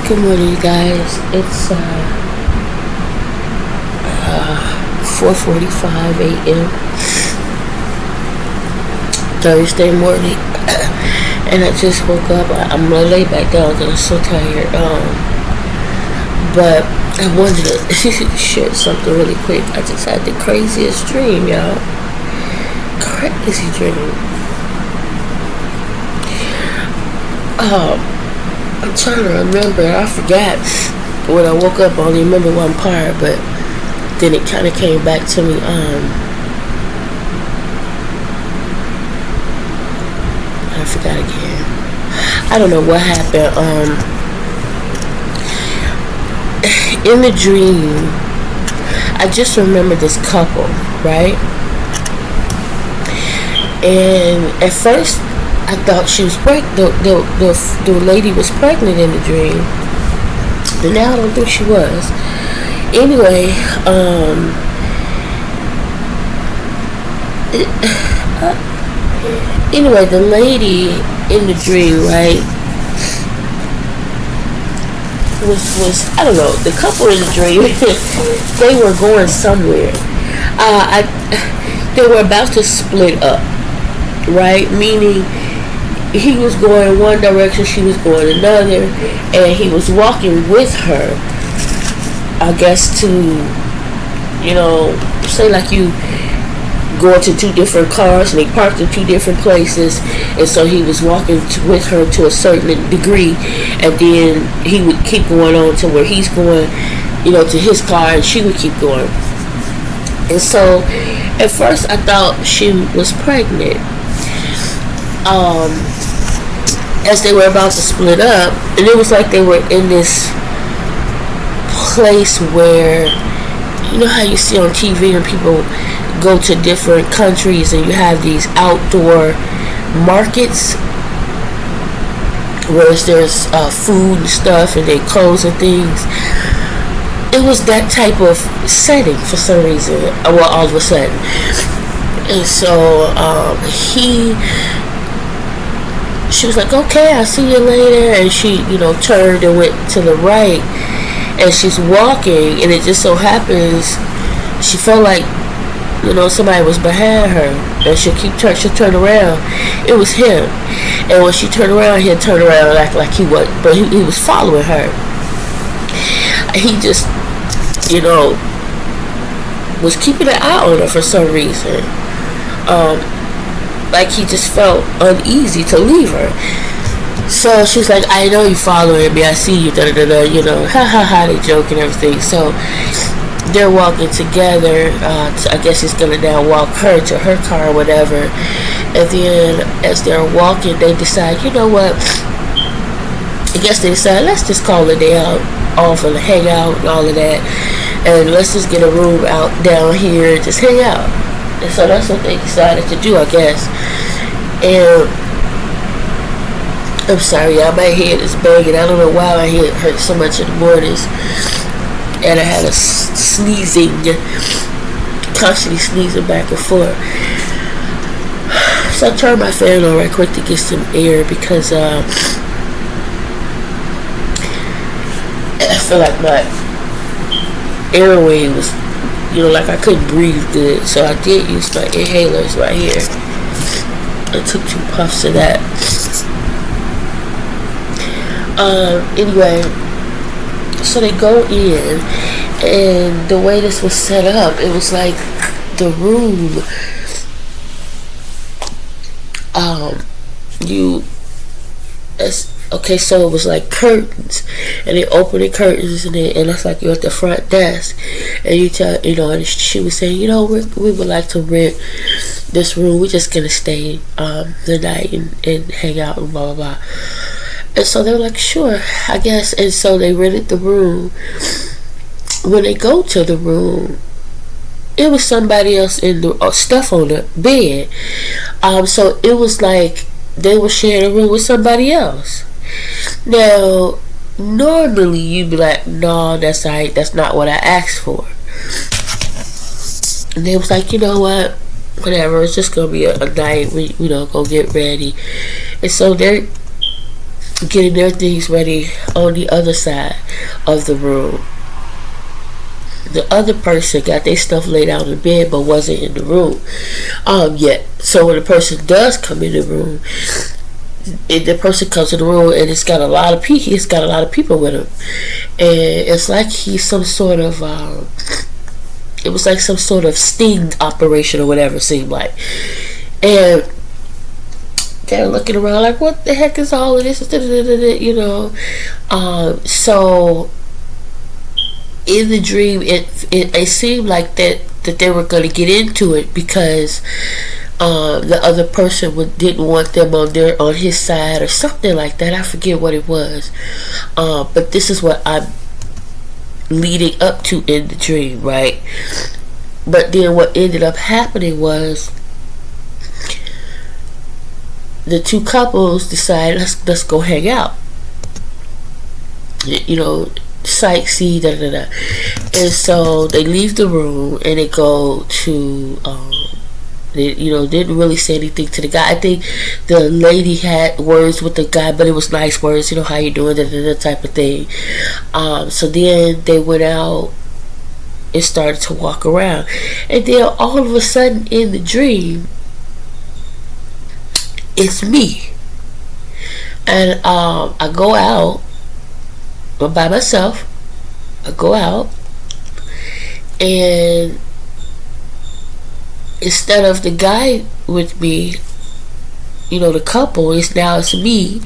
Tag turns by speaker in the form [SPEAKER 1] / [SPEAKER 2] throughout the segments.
[SPEAKER 1] Good morning, you guys. It's 4:45 a.m. Thursday morning, and I just woke up. I'm gonna lay back down because I'm so tired. But I wanted to share something really quick. I just had the craziest dream, y'all. Crazy dream. I'm trying to remember. I forgot when I woke up. I only remember one part, but then it kind of came back to me. I forgot again. I don't know what happened. In the dream, I just remember this couple, right? And at first, I thought she was pregnant. The lady was pregnant in the dream. But now I don't think she was. Anyway, the lady in the dream, right, was I don't know. The couple in the dream, they were going somewhere. They were about to split up, right? Meaning, he was going one direction, she was going another, and he was walking with her, I guess, to, say like you go into two different cars and they parked in two different places, and so he was walking with her to a certain degree, and then he would keep going on to where he's going, to his car, and she would keep going. And so at first I thought she was pregnant. As they were about to split up, and it was like they were in this place where, you know how you see on TV when people go to different countries and you have these outdoor markets where there's food and stuff and they clothes and things. It was that type of setting for some reason, well, all of a sudden. And so she was like, okay, I'll see you later. And she, turned and went to the right. And she's walking, and it just so happens she felt like, somebody was behind her. And she'll turn around. It was him. And when she turned around, he'd turn around like he was, but he was following her. He just, was keeping an eye on her for some reason. Like he just felt uneasy to leave her. So she's like, I know you following me, I see you, ha ha ha, they joke and everything. So they're walking together. I guess he's gonna now walk her to her car or whatever. And then as they're walking, they decide, you know what? I guess they decide, let's just call the day out, off and hang out and all of that. And let's just get a room out down here and just hang out. And so that's what they decided to do, I guess. And I'm sorry, y'all, my head is banging. I don't know why my head hurts so much in the mornings. And I had a sneezing, constantly sneezing back and forth. So I turned my fan on right quick to get some air because I feel like my airway was, like I couldn't breathe good. So I did use my inhalers right here. I took 2 puffs of that. Anyway, so they go in, and the way this was set up, it was like the room, okay, so it was like curtains, and they open the curtains, and it's like you're at the front desk, and you tell, and she was saying, we would like to rent this room. We're just gonna stay the night and hang out and blah blah blah. And so they were like, sure, I guess. And so they rented the room. When they go to the room, it was somebody else in the stuff on the bed. So it was like they were sharing a room with somebody else. Now, normally you'd be like, no, that's right, that's not what I asked for. And they was like, you know what, whatever, it's just gonna be a night, we go get ready. And so they're getting their things ready on the other side of the room. The other person got their stuff laid out in the bed but wasn't in the room yet. So when the person does come in the room, the person comes in the room and he's got a lot of people with him, and it's like he's some sort of it was like some sort of sting operation or whatever it seemed like. And they're looking around like, what the heck is all of this, you know. So in the dream, it seemed like that they were going to get into it because the other person didn't want them on his side or something like that. I forget what it was, but this is what I'm leading up to in the dream, right? But then what ended up happening was the two couples decided, let's go hang out, you know, sightsee, and so they leave the room and they go to they, you know, didn't really say anything to the guy. I think the lady had words with the guy, but it was nice words, you know, how you doing, that type of thing. So then they went out and started to walk around, and then all of a sudden in the dream, it's me, and I go out. I'm by myself. I go out, and instead of the guy with me, you know, the couple, it's me,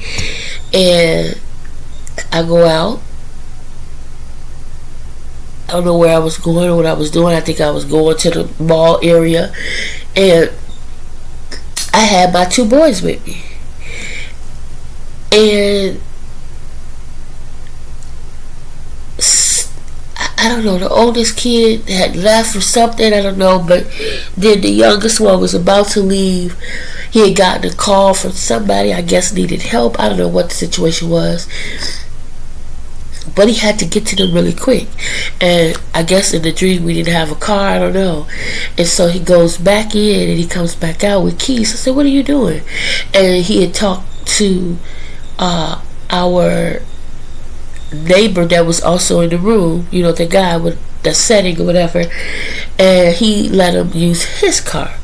[SPEAKER 1] and I go out. I don't know where I was going or what I was doing. I think I was going to the mall area, and I had my two boys with me, and I don't know, the oldest kid had left or something, I don't know, but then the youngest one was about to leave. He had gotten a call from somebody, I guess needed help. I don't know what the situation was, but he had to get to them really quick. And I guess in the dream we didn't have a car, I don't know. And so he goes back in and he comes back out with keys. I said, what are you doing? And he had talked to our neighbor that was also in the room, you know, the guy with the setting or whatever, and he let him use his car.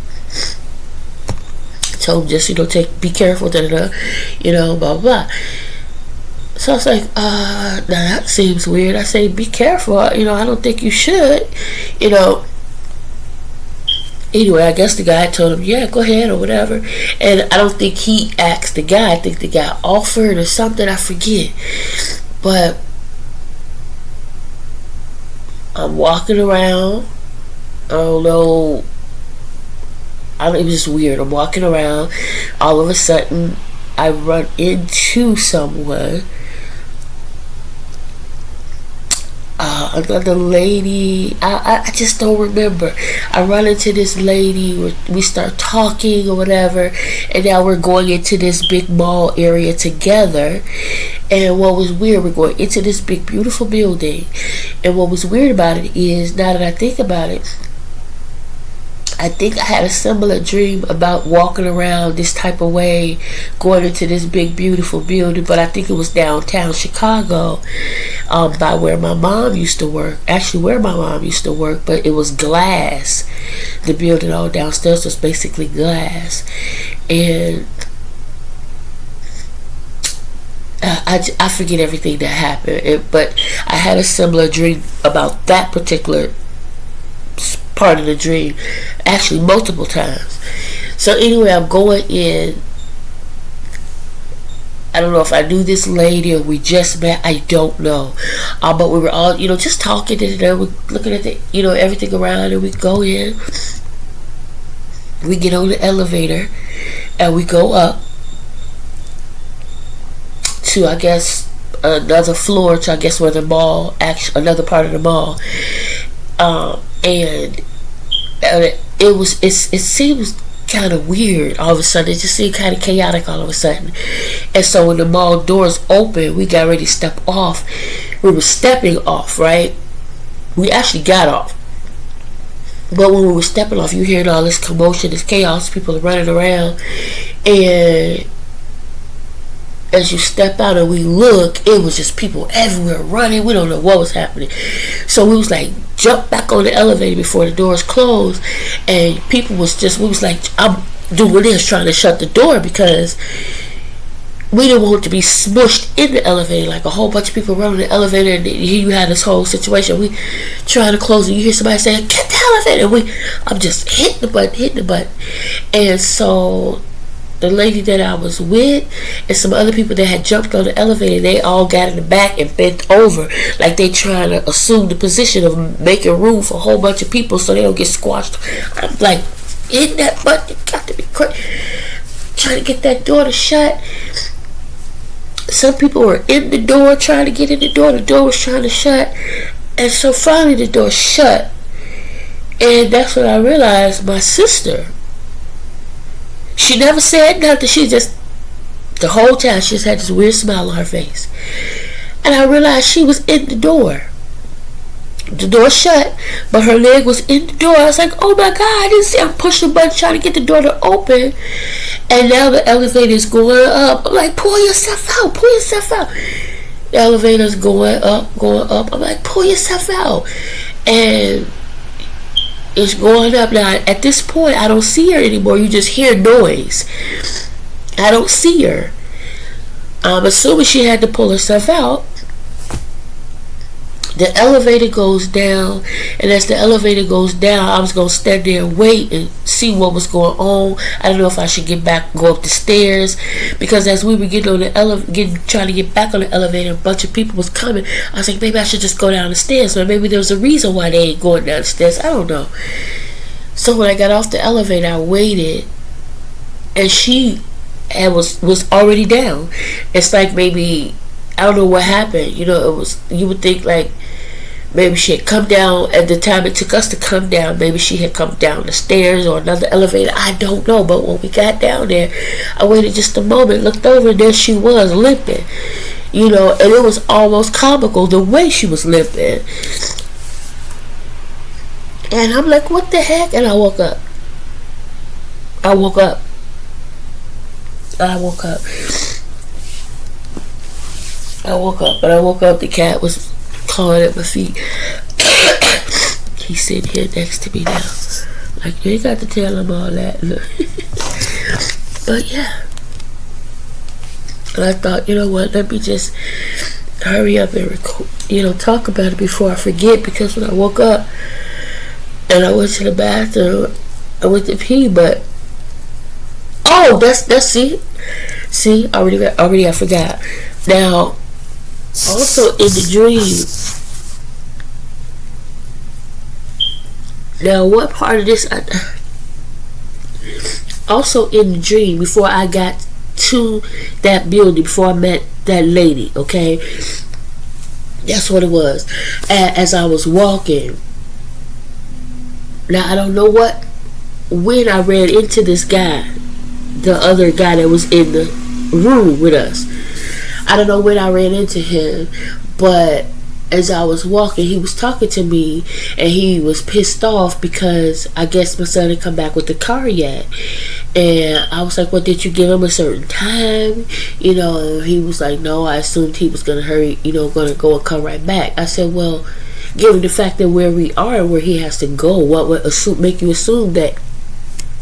[SPEAKER 1] Told him just, you know, be careful, you know, blah blah blah. So I was like, now that seems weird. I say, be careful, you know, I don't think you should, you know. Anyway, I guess the guy told him, yeah, go ahead or whatever. And I don't think he asked the guy. I think the guy offered or something, I forget. But I'm walking around. I don't know. It was just weird. I'm walking around. All of a sudden, I run into someone. Another lady. I just don't remember. I run into this lady. We start talking or whatever, and now we're going into this big mall area together. And what was weird, we're going into this big beautiful building, and what was weird about it is, now that I think about it, I think I had a similar dream about walking around this type of way, going into this big beautiful building, but I think it was downtown Chicago, by where my mom used to work. Actually, where my mom used to work, but it was glass. The building all downstairs was basically glass, and I forget everything that happened, but I had a similar dream about that particular part of the dream, actually multiple times. So anyway, I'm going in. I don't know if I knew this lady or we just met, I don't know, but we were all, you know, just talking, and we're looking at the, you know, everything around, and we go in, we get on the elevator, and we go up to, I guess, another floor, to I guess where the mall, actually another part of the mall, and it seems kind of weird all of a sudden. It just seemed kind of chaotic all of a sudden. And so when the mall doors opened, we got ready to step off. We were stepping off, right? We actually got off, but when we were stepping off, you hearing all this commotion, this chaos, people are running around, and as you step out and we look, it was just people everywhere running. We don't know what was happening. So we was like, jump back on the elevator before the doors closed. And people was just, we was like, I'm doing this, trying to shut the door because we didn't want to be smushed in the elevator. Like a whole bunch of people running the elevator, and here you had this whole situation. We trying to close it. You hear somebody saying, get the elevator. And I'm just hitting the button. And so the lady that I was with and some other people that had jumped on the elevator, they all got in the back and bent over like they trying to assume the position of making room for a whole bunch of people so they don't get squashed. I'm like, hitting that button, it got to be crazy. Trying to get that door to shut. Some people were in the door trying to get in the door. The door was trying to shut. And so finally the door shut. And that's when I realized my sister, she never said nothing. She just, the whole time, she just had this weird smile on her face. And I realized she was in the door. The door shut, but her leg was in the door. I was like, oh my God, I didn't see. I'm pushing the button trying to get the door to open. And now the elevator is going up. I'm like, pull yourself out, pull yourself out. The elevator's going up, going up. I'm like, pull yourself out. And it's going up. Now, at this point, I don't see her anymore. You just hear noise. I don't see her. I'm assuming she had to pull herself out. The elevator goes down, and as the elevator goes down, I was going to stand there and wait and see what was going on. I don't know if I should get back, go up the stairs, because as we were getting on the trying to get back on the elevator, a bunch of people was coming. I was like, maybe I should just go down the stairs, or maybe there was a reason why they ain't going down the stairs. I don't know. So when I got off the elevator, I waited, and she was already down. It's like maybe, I don't know what happened. You know, it was, you would think like maybe she had come down at the time it took us to come down. Maybe she had come down the stairs or another elevator. I don't know. But when we got down there, I waited just a moment, looked over, and there she was limping. You know, and it was almost comical the way she was limping. And I'm like, what the heck? And I woke up. I woke up. But I woke up, the cat was clawing at my feet. He's sitting here next to me now. Like, you ain't got to tell him all that. But yeah. And I thought, you know what, let me just hurry up and talk about it before I forget, because when I woke up and I went to the bathroom, I went to pee, but that's see, already I forgot. Now, also in the dream, now what part of this, also in the dream, before I got to that building, before I met that lady, okay, that's what it was. As I was walking, now I don't know when I ran into this guy, the other guy that was in the room with us. I don't know when I ran into him, but as I was walking, he was talking to me, and he was pissed off because I guess my son had come back with the car yet. And I was like, well, did you give him a certain time? You know, he was like, no, I assumed he was going to hurry, going to go and come right back. I said, well, given the fact that where we are and where he has to go, what would make you assume that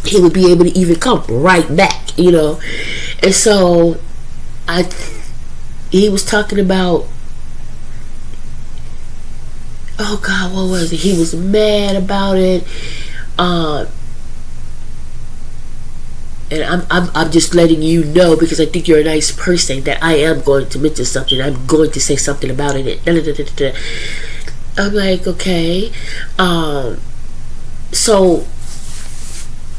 [SPEAKER 1] he would be able to even come right back, And so he was talking about, oh God, what was it? He was mad about it. And I'm just letting you know, because I think you're a nice person, that I am going to mention something. I'm going to say something about it. I'm like, okay. So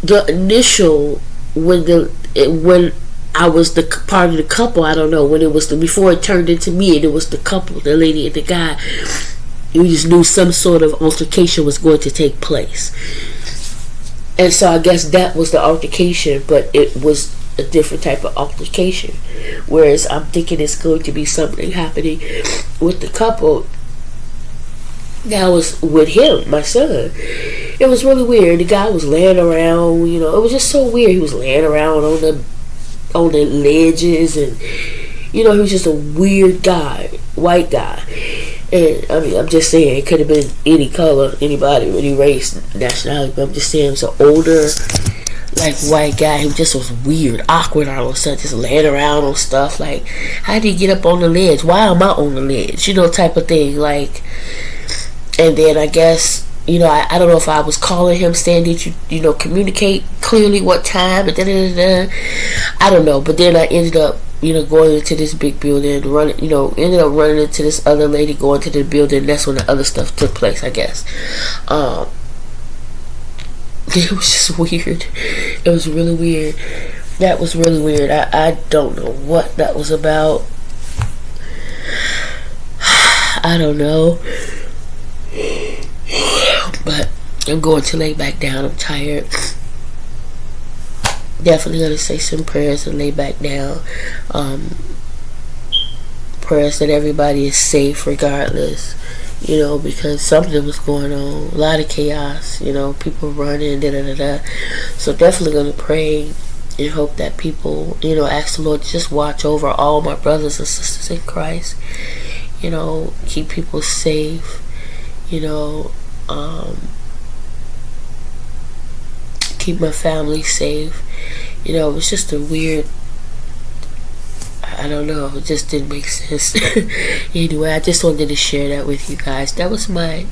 [SPEAKER 1] the initial, when I was the part of the couple, I don't know, when it was before it turned into me and it was the couple, the lady and the guy, you just knew some sort of altercation was going to take place. And so I guess that was the altercation, but it was a different type of altercation. Whereas I'm thinking it's going to be something happening with the couple that was with him, my son. It was really weird. The guy was laying around, it was just so weird. He was laying around on the ledges, and You know, he was just a weird guy, white guy. And I mean, I'm just saying, it could have been any color, anybody, any race, nationality. But I'm just saying, it was an older, like, white guy who just was weird, awkward all of a sudden, just laying around on stuff. Like, how did he get up on the ledge? Why am I on the ledge? You know, type of thing. Like, and then I guess, you know, I don't know if I was calling him saying, did you know, communicate clearly what time? And I don't know. But then I ended up, you know, going into this big building, ended up running into this other lady going to the building. That's when the other stuff took place, I guess. It was just weird. It was really weird. That was really weird. I don't know what that was about. I don't know. But I'm going to lay back down. I'm tired. Definitely going to say some prayers and lay back down. Prayers that everybody is safe regardless. You know, because something was going on. A lot of chaos. You know, people running, So definitely going to pray and hope that people, you know, ask the Lord to just watch over all my brothers and sisters in Christ. You know, keep people safe. You know, keep my family safe. You know, it was just a weird, I don't know, it just didn't make sense. Anyway, I just wanted to share that with you guys. That was my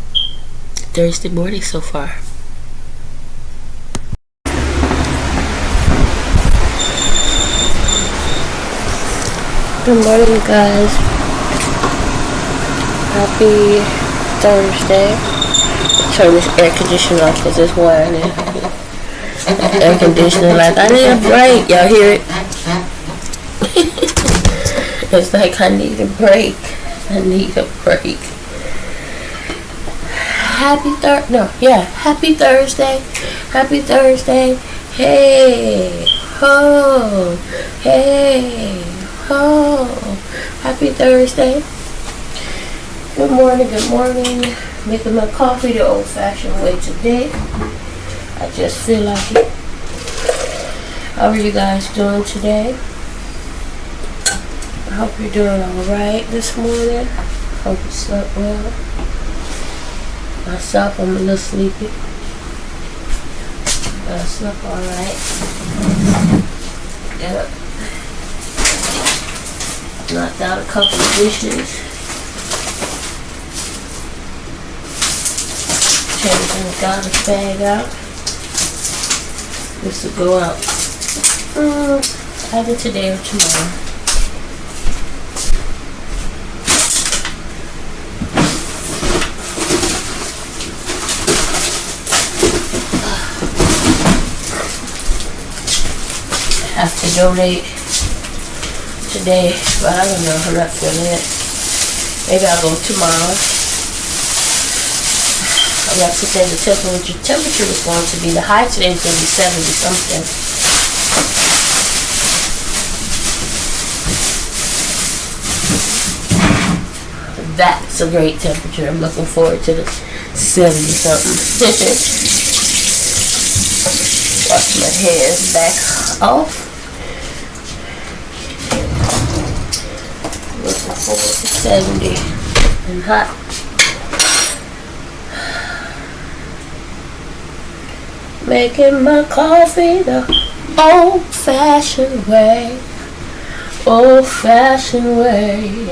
[SPEAKER 1] Thursday morning so far. Good morning, guys. Happy Thursday. Turn this air conditioner off because it's whining. Air conditioner, like, I need a break. Y'all hear it? It's like, I need a break. I need a break. Happy Thursday. Happy Thursday. Hey, ho. Hey, ho. Happy Thursday. Good morning. Making my coffee the old-fashioned way today. I just feel like it. How are you guys doing today? I hope you're doing alright this morning. Hope you slept well. Myself, I'm a little sleepy. But I slept alright. Yep. Knocked out a couple of dishes. Changing the garbage bag out. This will go out either today or tomorrow. I have to donate today, but I don't know. I'm not feeling it. Maybe I'll go tomorrow. I got to say the temperature was going to be, the high today is going to be 70 something. That's a great temperature. I'm looking forward to the 70 something. Wash my hands back off. Looking forward to 70 and hot. Making my coffee the old-fashioned way. Old-fashioned way.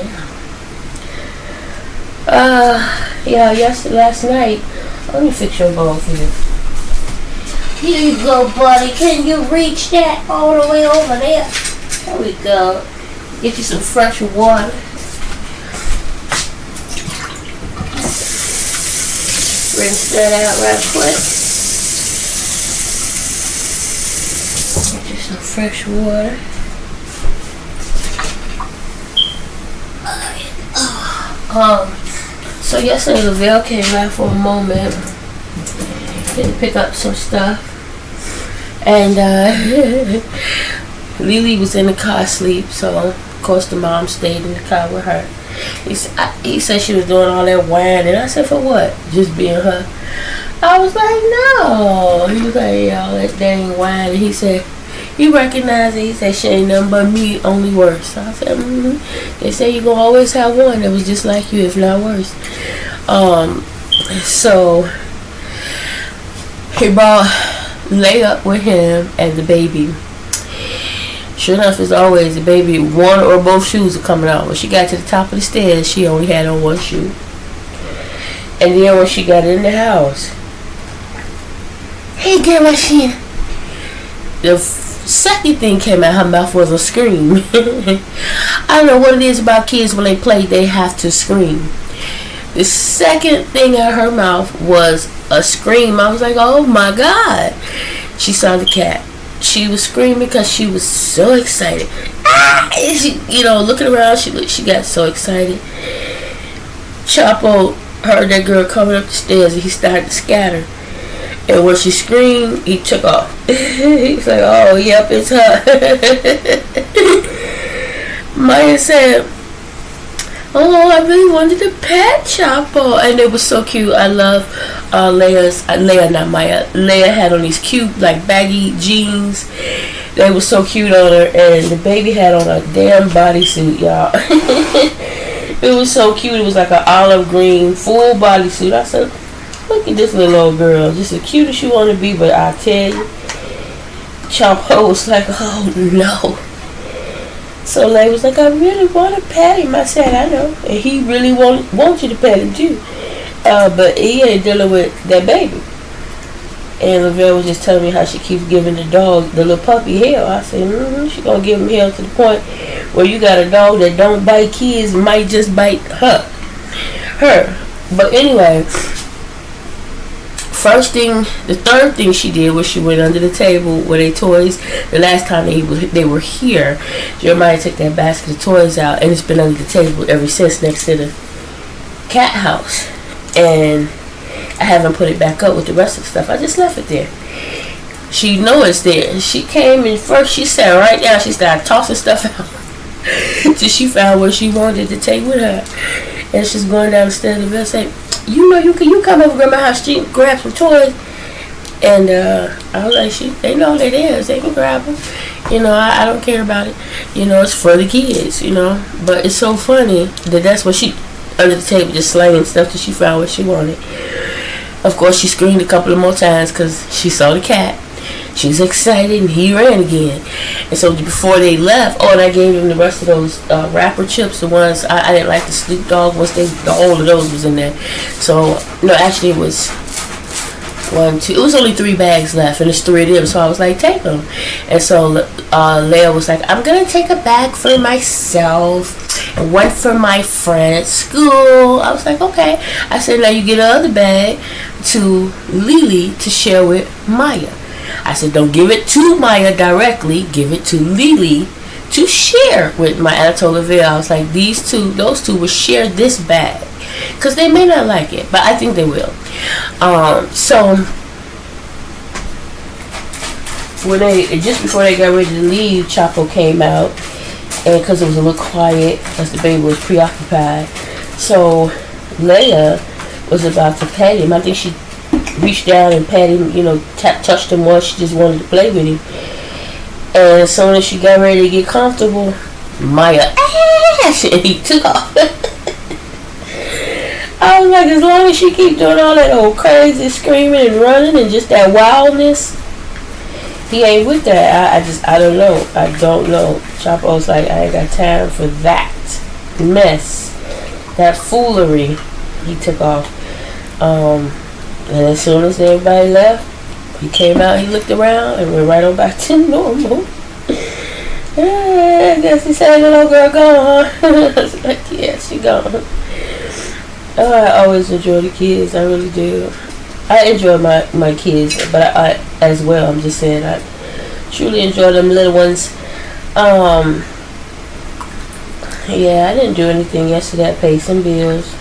[SPEAKER 1] Last night. Let me fix your bowl for you. Here you go, buddy. Can you reach that all the way over there? There we go. Get you some fresh water. Rinse that out right quick. Get you some fresh water. So yesterday Lavelle came out for a moment. Had to pick up some stuff. And Lily was in the car asleep, so of course the mom stayed in the car with her. He said she was doing all that whining. I said, for what? Just being her. I was like, no. He was like, yeah, all that dang whining. He said He recognized it. He said, she ain't nothing but me, only worse. So I said, They say you're going to always have one that was just like you, if not worse. So he brought Leia with him and the baby. Sure enough, as always, the baby, one or both shoes are coming out. When she got to the top of the stairs, she only had on one shoe. And then when she got in the house, hey girl, what's she? The second thing came out her mouth was a scream. I don't know what it is about kids when they play, they have to scream. The second thing out of her mouth was a scream. I was like, oh my God. She saw the cat. She was screaming because she was so excited. And she, looking around, she got so excited. Chapo heard that girl coming up the stairs and he started to scatter. And when she screamed, he took off. He's like, oh, yep, it's her. Maya said, oh, I really wanted to pet Chapo. And it was so cute. I love Leia, not Maya. Leia had on these cute, like, baggy jeans. They were so cute on her. And the baby had on a damn bodysuit, y'all. It was so cute. It was like an olive green, full bodysuit. I said, look at this little old girl. Just as cute as she want to be, but I tell you, Chapo was like, oh, no. So Leia was like, I really want to pet him. I said, I know. And he really want you to pet him too. But he ain't dealing with that baby. And Lavelle was just telling me how she keeps giving the dog, the little puppy, hell. I said, she going to give him hell to the point where you got a dog that don't bite kids, might just bite her. But anyway, the third thing she did was she went under the table with their toys. The last time they were here, Jeremiah took that basket of toys out, and it's been under the table ever since next to the cat house. And I haven't put it back up with the rest of the stuff. I just left it there. She knows it's there. She came in first. She sat right down. She started tossing stuff out till she found what she wanted to take with her. And she's going down the stairs and Bill said, you come over to Grandma's house, she grab some toys. And I was like, they know they're theirs. They can grab them. I don't care about it. It's for the kids, But it's so funny that's what she, under the table, just slanging stuff till she found what she wanted. Of course, she screamed a couple of more times because she saw the cat. She was excited, and he ran again. And so before they left, and I gave him the rest of those wrapper chips, the ones I didn't like, the Snoop Dogg ones. All of those was in there. So no, actually it was 1, 2. It was only 3 bags left, and there's 3 of them. So I was like, take them. And so Leia was like, I'm gonna take a bag for myself and one for my friend at school. I was like, okay. I said, now you get another bag to Lily to share with Maya. I said, don't give it to Maya directly. Give it to Lily to share with Maya. And I told Lavelle, I was like, those two will share this bag. Because they may not like it, but I think they will. So, just before they got ready to leave, Chapo came out. And because it was a little quiet, because the baby was preoccupied. So, Leia was about to pet him. I think she reached down and patted him, touched him once. She just wanted to play with him. And as soon as she got ready to get comfortable, Maya, and he took off. I was like, as long as she keep doing all that old crazy screaming and running and just that wildness, he ain't with that. I don't know. I don't know. Chapo's like, I ain't got time for that mess, that foolery. He took off. And as soon as everybody left, he came out, he looked around, and went right on back to normal. I guess he said, little girl gone. I was like, yeah, she gone. Oh, I always enjoy the kids. I really do. I enjoy my kids, but I as well. I'm just saying, I truly enjoy them little ones. Yeah, I didn't do anything yesterday. I paid some bills.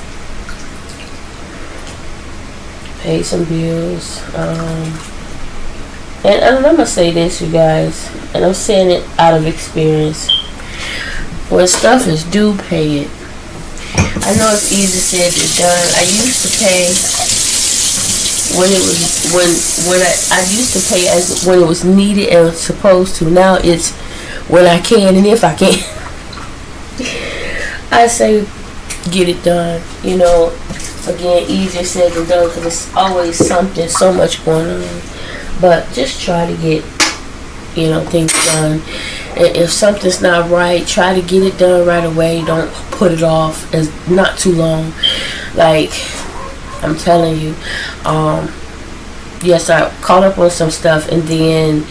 [SPEAKER 1] And I'm going to say this, you guys, and I'm saying it out of experience. When stuff is due, pay it. I know it's easy said than done. I used to pay when it was when I used to pay as when it was needed and was supposed to. Now it's when I can and if I can. I say get it done. You know, again, easier said than done because it's always something, so much going on. But just try to get, you know, things done. And if something's not right, try to get it done right away. Don't put it off as not too long. Like, I'm telling you, yes, I caught up on some stuff, and then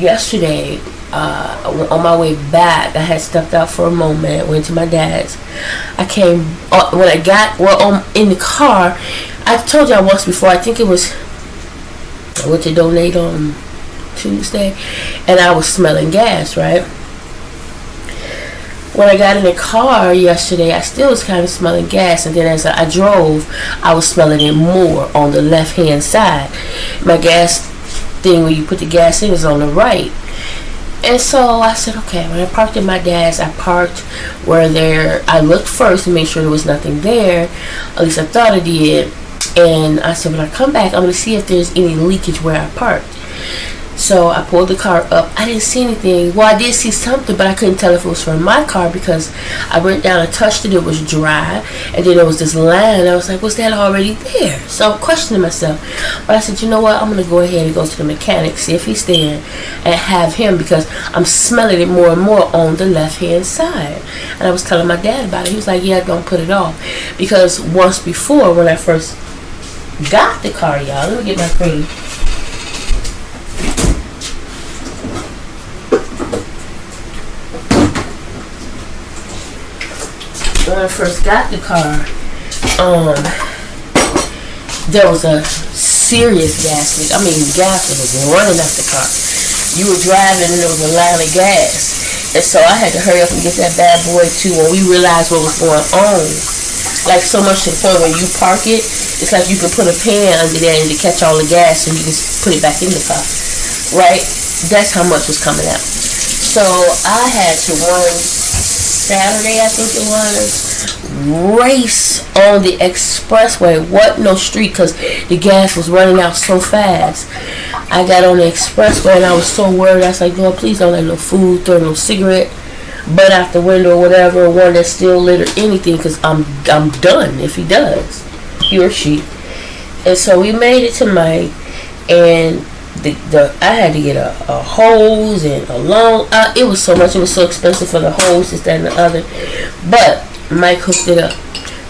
[SPEAKER 1] yesterday, on my way back, I had stepped out for a moment, went to my dad's. I came when I got in the car. I told y'all once before. I think it was I went to donate on Tuesday, and I was smelling gas, right? When I got in the car yesterday, I still was kind of smelling gas, and then as I drove, I was smelling it more on the left-hand side. My gas thing where you put the gas in is on the right. And so I said, okay, when I parked at my dad's, I parked where I looked first to make sure there was nothing there. At least I thought I did. And I said, when I come back, I'm going to see if there's any leakage where I parked. So I pulled the car up. I didn't see anything. Well, I did see something, but I couldn't tell if it was from my car because I went down and touched it. It was dry. And then there was this line. I was like, was that already there? So I'm questioning myself. But I said, you know what? I'm going to go ahead and go to the mechanic, see if he's there, and have him because I'm smelling it more and more on the left-hand side. And I was telling my dad about it. He was like, yeah, don't put it off. Because once before, when I first got the car, y'all, let me get my cream. When I first got the car, there was a serious gas leak. I mean, gas was running out the car. You were driving and there was a line of gas. And so I had to hurry up and get that bad boy too when we realized what was going on. Like so much to the point where you park it, it's like you can put a pan under there and to catch all the gas and you can put it back in the car. Right? That's how much was coming out. So I had to run Saturday, I think it was, race on the expressway. What? No street, because the gas was running out so fast. I got on the expressway and I was so worried. I was like, Lord, please don't let no food, throw no cigarette, butt out the window or whatever, one that's still lit or anything, because I'm done if he does, he or she. And so we made it to Mike, and I had to get a hose and a long. It was so much. It was so expensive for the hose, this, that, and the other. But Mike hooked it up.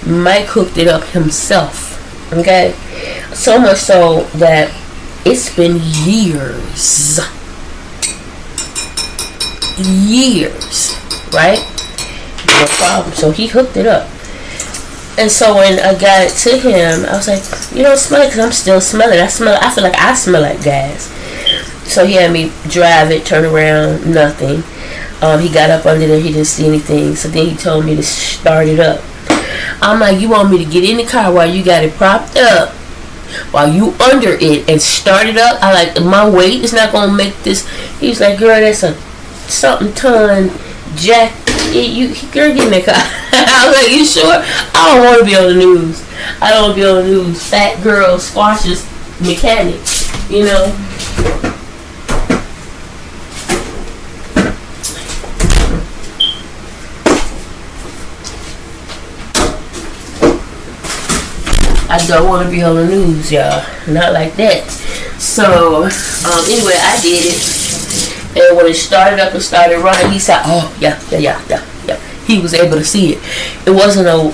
[SPEAKER 1] Mike hooked it up himself. Okay, so much so that it's been years, right? No problem. So he hooked it up. And so when I got it to him, I was like, you don't smell it because I'm still smelling. I feel like I smell like gas. So he had me drive it, turn around, nothing. He got up under there, he didn't see anything. So then he told me to start it up. I'm like, you want me to get in the car while you got it propped up, while you under it, and start it up? I like, my weight is not going to make this. He was like, girl, that's a something ton jack. Girl, get in that car. I was like, you sure? I don't want to be on the news. I don't want to be on the news. Fat girl squashes mechanic, you know. I don't want to be on the news, y'all. Not like that. So, anyway, I did it. And when it started up and started running, he said, oh, yeah. He was able to see it. It wasn't a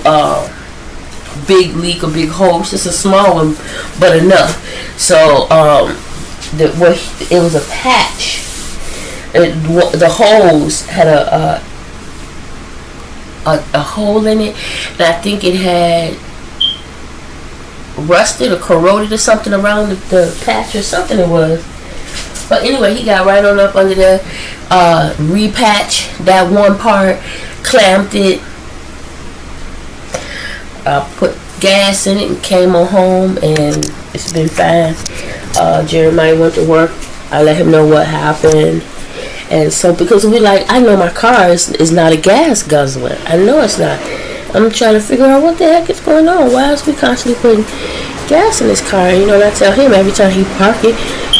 [SPEAKER 1] big leak or big hole. It was just a small one, but enough. So, it was a patch. The hose had a hole in it. And I think it had rusted or corroded or something around the patch or something it was. But anyway, he got right on up under there, repatched that one part, clamped it, put gas in it, and came on home, and it's been fine. Jeremiah went to work. I let him know what happened. And so, because I know my car is not a gas guzzler. I know it's not. I'm trying to figure out what the heck is going on. Why is we constantly putting gas in this car? You know, and I tell him every time he park it,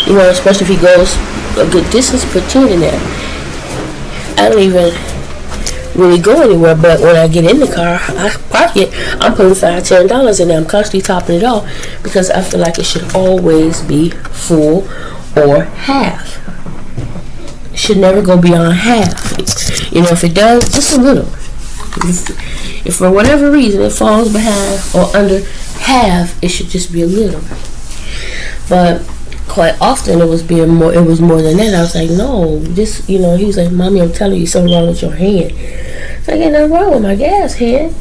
[SPEAKER 1] you know, especially if he goes a good distance, put 10 in there. I don't even really go anywhere, but when I get in the car, I park it, I'm putting $5-10 in there. I'm constantly topping it off because I feel like it should always be full or half. It should never go beyond half. You know, if it does, just a little. If for whatever reason it falls behind or under half, it should just be a little. But quite often it was more than that. I was like, no, this, you know, he was like, Mommy, I'm telling you, something wrong with your hand. It's like, ain't nothing wrong with my gas hand.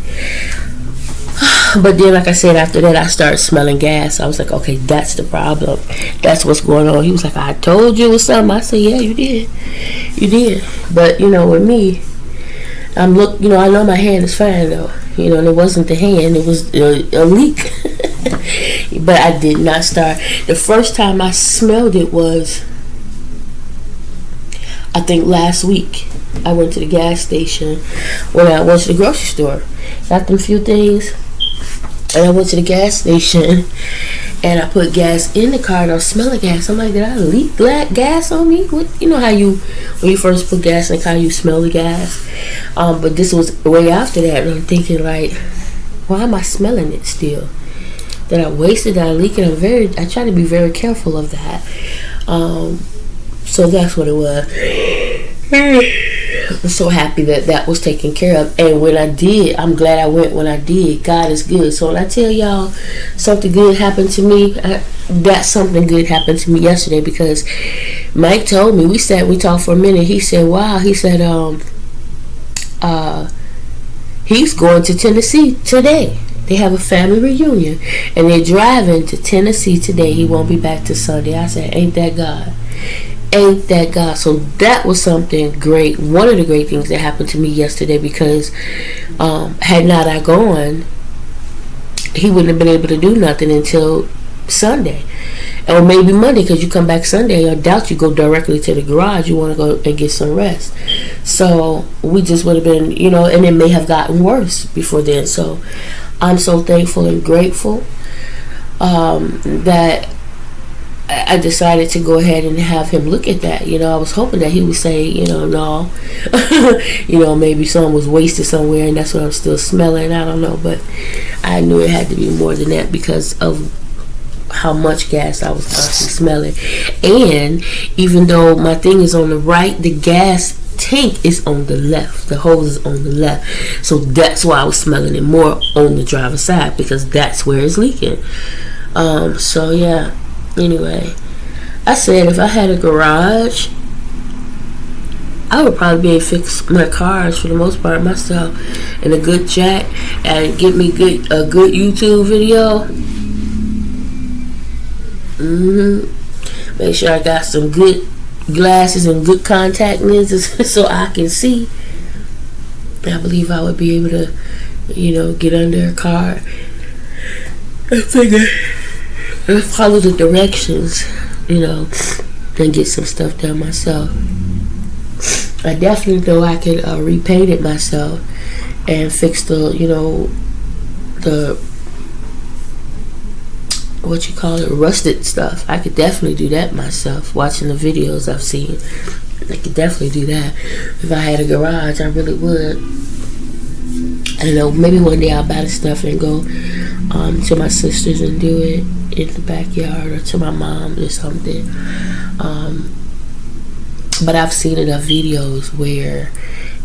[SPEAKER 1] But then, like I said, after that, I started smelling gas. I was like, okay, that's the problem. That's what's going on. He was like, I told you it was something. I said, yeah, you did. You did. But, you know, with me, I know my hand is fine, though. You know, and it wasn't the hand. It was a leak. But I did not start. The first time I smelled it was, I think, last week. I went to the gas station when I went to the grocery store. Got them few things. And I went to the gas station and I put gas in the car and I was smelling gas. I'm like, did I leak gas on me? What, you know how when you first put gas in the car, you smell the gas. But this was way after that, and I'm thinking, like, why am I smelling it still? That I wasted, that I leaked it. I try to be very careful of that. So that's what it was. I'm so happy that was taken care of. And when I did, I'm glad I went when I did. God is good. So when I tell y'all something good happened to me, that something good happened to me yesterday, because Mike told me, we talked for a minute. He said, wow, he said, he's going to Tennessee today. They have a family reunion and they're driving to Tennessee today. He won't be back till Sunday. I said, ain't that God? Ain't that God? So that was something great. One of the great things that happened to me yesterday, because had not I gone, he wouldn't have been able to do nothing until Sunday, or maybe Monday, because you come back Sunday, I doubt you go directly to the garage. You want to go and get some rest. So we just would have been, you know, and it may have gotten worse before then. So I'm so thankful and grateful that I decided to go ahead and have him look at that. You know, I was hoping that he would say, you know, no, you know, maybe something was wasted somewhere and that's what I'm still smelling. I don't know, but I knew it had to be more than that because of how much gas I was constantly smelling. And even though my thing is on the right, the gas tank is on the left. The hose is on the left. So that's why I was smelling it more on the driver's side, because that's where it's leaking. So yeah. Anyway, I said if I had a garage, I would probably be able to fix my cars for the most part myself, and a good jack, and get me a good YouTube video. Make sure I got some good glasses and good contact lenses so I can see. I believe I would be able to, you know, get under a car and figure. Follow the directions, you know, and get some stuff done myself. I definitely know I could repaint it myself and fix the, you know, the, what you call it, rusted stuff. I could definitely do that myself. Watching the videos I've seen, I could definitely do that. If I had a garage, I really would. I don't know, maybe one day I'll buy the stuff and go to my sisters and do it in the backyard, or to my mom or something. But I've seen enough videos where,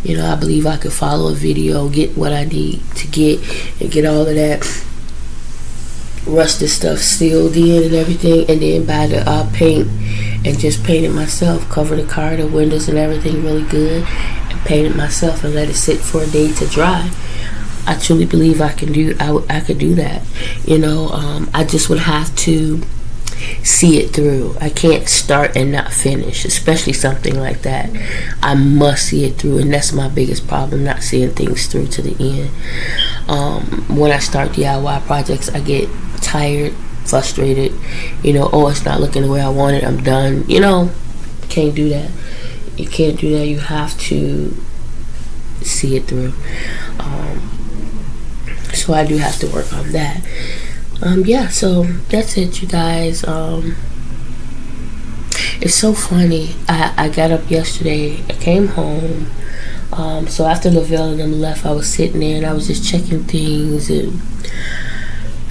[SPEAKER 1] you know, I believe I could follow a video, get what I need to get, and get all of that rusted stuff sealed in and everything, and then buy the paint and just paint it myself, cover the car, the windows and everything really good, and paint it myself and let it sit for a day to dry. I truly believe I could do that. You know, I just would have to see it through. I can't start and not finish, especially something like that. I must see it through, and that's my biggest problem, not seeing things through to the end. When I start DIY projects, I get tired, frustrated, you know, oh, it's not looking the way I want it, I'm done. You know, can't do that. You can't do that. You have to see it through. So I do have to work on that. Yeah, so that's it, you guys. It's so funny. I got up yesterday. I came home. So after Lavelle and them left, I was sitting there and I was just checking things, and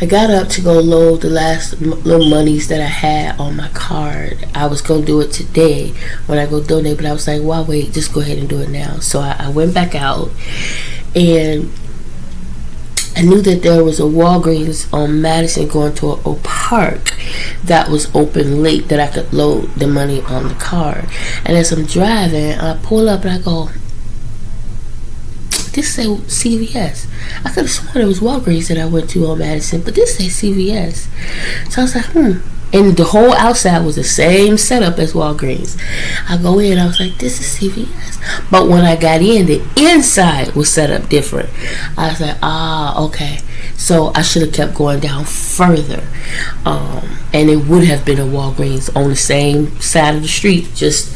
[SPEAKER 1] I got up to go load the last little monies that I had on my card. I was going to do it today when I go donate, but I was like, why wait, just go ahead and do it now. So I went back out, and I knew that there was a Walgreens on Madison going to a park that was open late that I could load the money on the card. And as I'm driving, I pull up and I go, this say CVS. I could have sworn it was Walgreens that I went to on Madison, but this say CVS. So I was like, And the whole outside was the same setup as Walgreens. I go in, I was like, this is CVS. But when I got in, the inside was set up different. I was like, okay. So I should have kept going down further. And it would have been a Walgreens on the same side of the street, just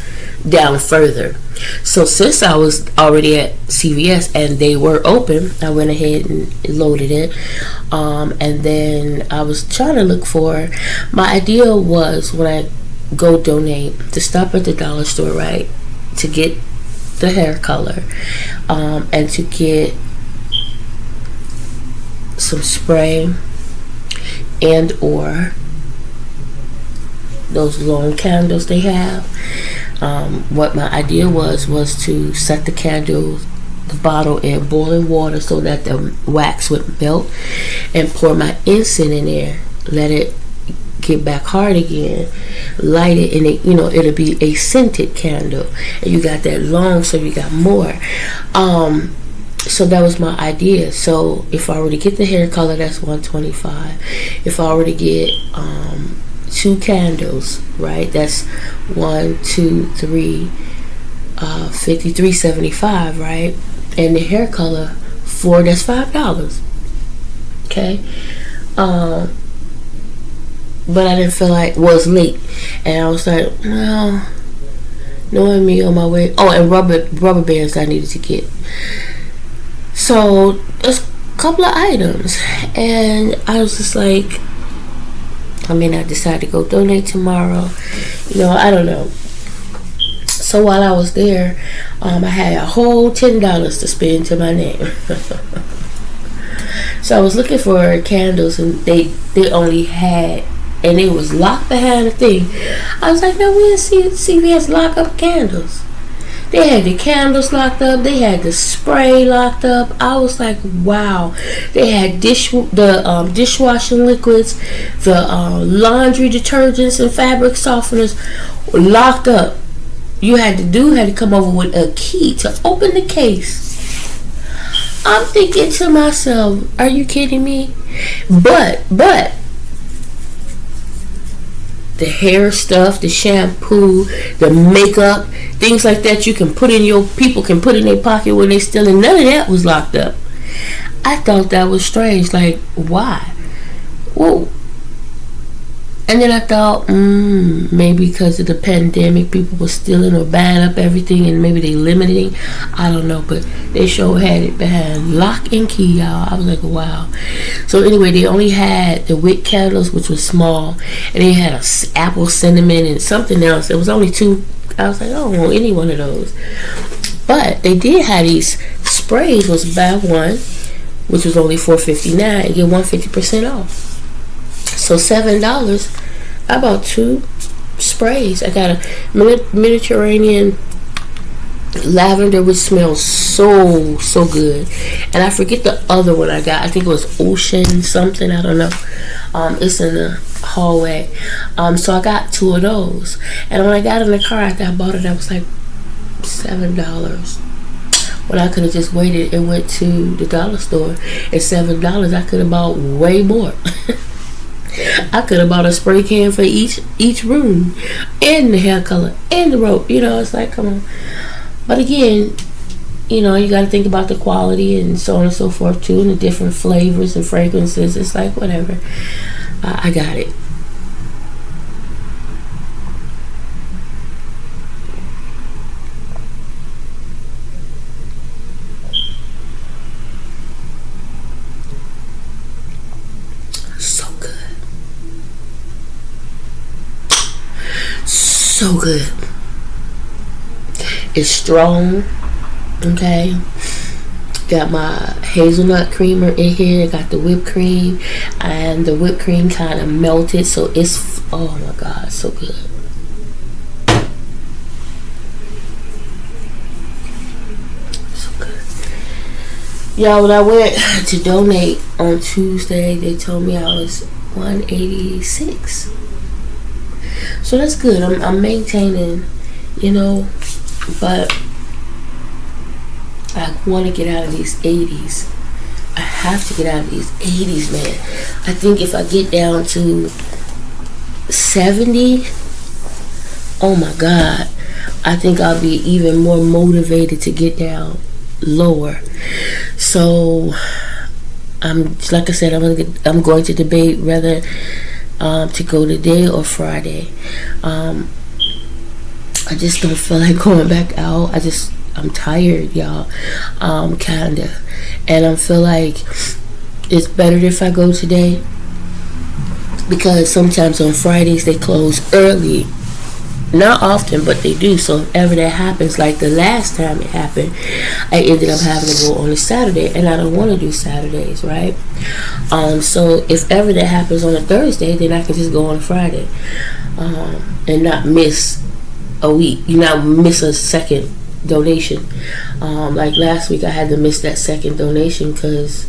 [SPEAKER 1] down further. So since I was already at CVS and they were open, I went ahead and loaded it. And then I was trying to look for, my idea was when I go donate to stop at the dollar store, right, to get the hair color, and to get some spray and or those long candles they have. What my idea was to set the bottle in boiling water so that the wax would melt, and pour my incense in there, let it get back hard again, light it, and it'll be a scented candle, and you got that long, so you got more. So that was my idea. So if I were to get the hair color, that's $125. If I were to get 2 candles, right, that's 1, 2, 3, 53, 75, right? And the hair color 4, that's $5. Okay. But I didn't feel like, was late, and I was like, well, knowing me on my way. Oh, and rubber bands I needed to get. So there's a couple of items, and I was just like, I may not decide to go donate tomorrow. I don't know. So while I was there, I had a whole $10 to spend to my name. So I was looking for candles, and they only had, and it was locked behind the thing. I was like, no, we didn't see CVS lock up candles. They had the candles locked up. They had the spray locked up. I was like, wow. They had dishwashing liquids, the laundry detergents and fabric softeners locked up. You had to come over with a key to open the case. I'm thinking to myself, are you kidding me? But the hair stuff, the shampoo, the makeup, things like that people can put in their pocket when they stealing, none of that was locked up. I thought that was strange. Like, why? Whoa. And then I thought, maybe because of the pandemic, people were stealing or buying up everything, and maybe they limiting. I don't know, but they sure had it behind lock and key, y'all. I was like, wow. So anyway, they only had the wick candles, which was small, and they had a apple cinnamon and something else. There was only 2. I was like, I don't want any one of those. But they did have these sprays, was buy one, which was only $4.59, and get 150% off. So $7, I bought 2 sprays. I got a Mediterranean lavender, which smells so good, and I forget the other one I got. I think it was Ocean something, I don't know. It's in the hallway. So I got 2 of those, and when I got in the car after I bought it, I was like, $7. When I could have just waited and went to the dollar store. At $7, I could have bought way more. I could have bought a spray can for each room, and the hair color, and the rope. It's like, come on. But again, you got to think about the quality and so on and so forth too, and the different flavors and fragrances. It's like, whatever. I got it. So good. It's strong. Okay. Got my hazelnut creamer in here. Got the whipped cream, and the whipped cream kind of melted, so it's, oh my god, so good. So good. Y'all, when I went to donate on Tuesday, they told me I was 186. So that's good. I'm maintaining, you know, but I want to get out of these 80s. I have to get out of these 80s, man. I think if I get down to 70, oh my God, I think I'll be even more motivated to get down lower. So, like I said, I'm going to debate whether to go today or Friday. I just don't feel like going back out. I'm tired, y'all. Kinda. And I feel like it's better if I go today, because sometimes on Fridays they close early. Not often, but they do. So if ever that happens, like the last time it happened, I ended up having to go on a Saturday, and I don't want to do Saturdays, right? So if ever that happens on a Thursday, then I can just go on a Friday, and not miss a week. You know, miss a second donation. Like last week, I had to miss that second donation because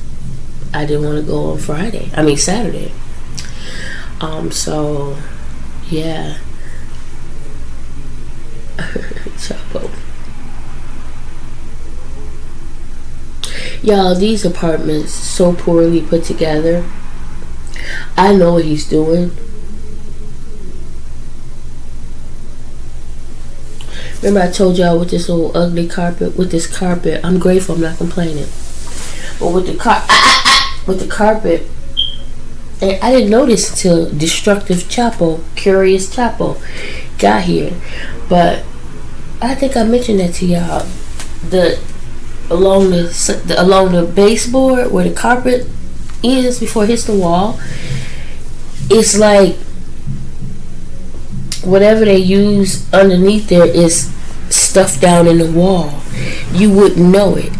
[SPEAKER 1] I didn't want to go on Saturday. So yeah. Chapo. Y'all, these apartments so poorly put together. I know what he's doing. Remember I told y'all with this old ugly carpet, I'm grateful, I'm not complaining. But with the carpet, and I didn't notice until Destructive Chapo, Curious Chapo, got here. But I think I mentioned that to y'all. Along the baseboard where the carpet is before it hits the wall, it's like whatever they use underneath there is stuffed down in the wall. You wouldn't know it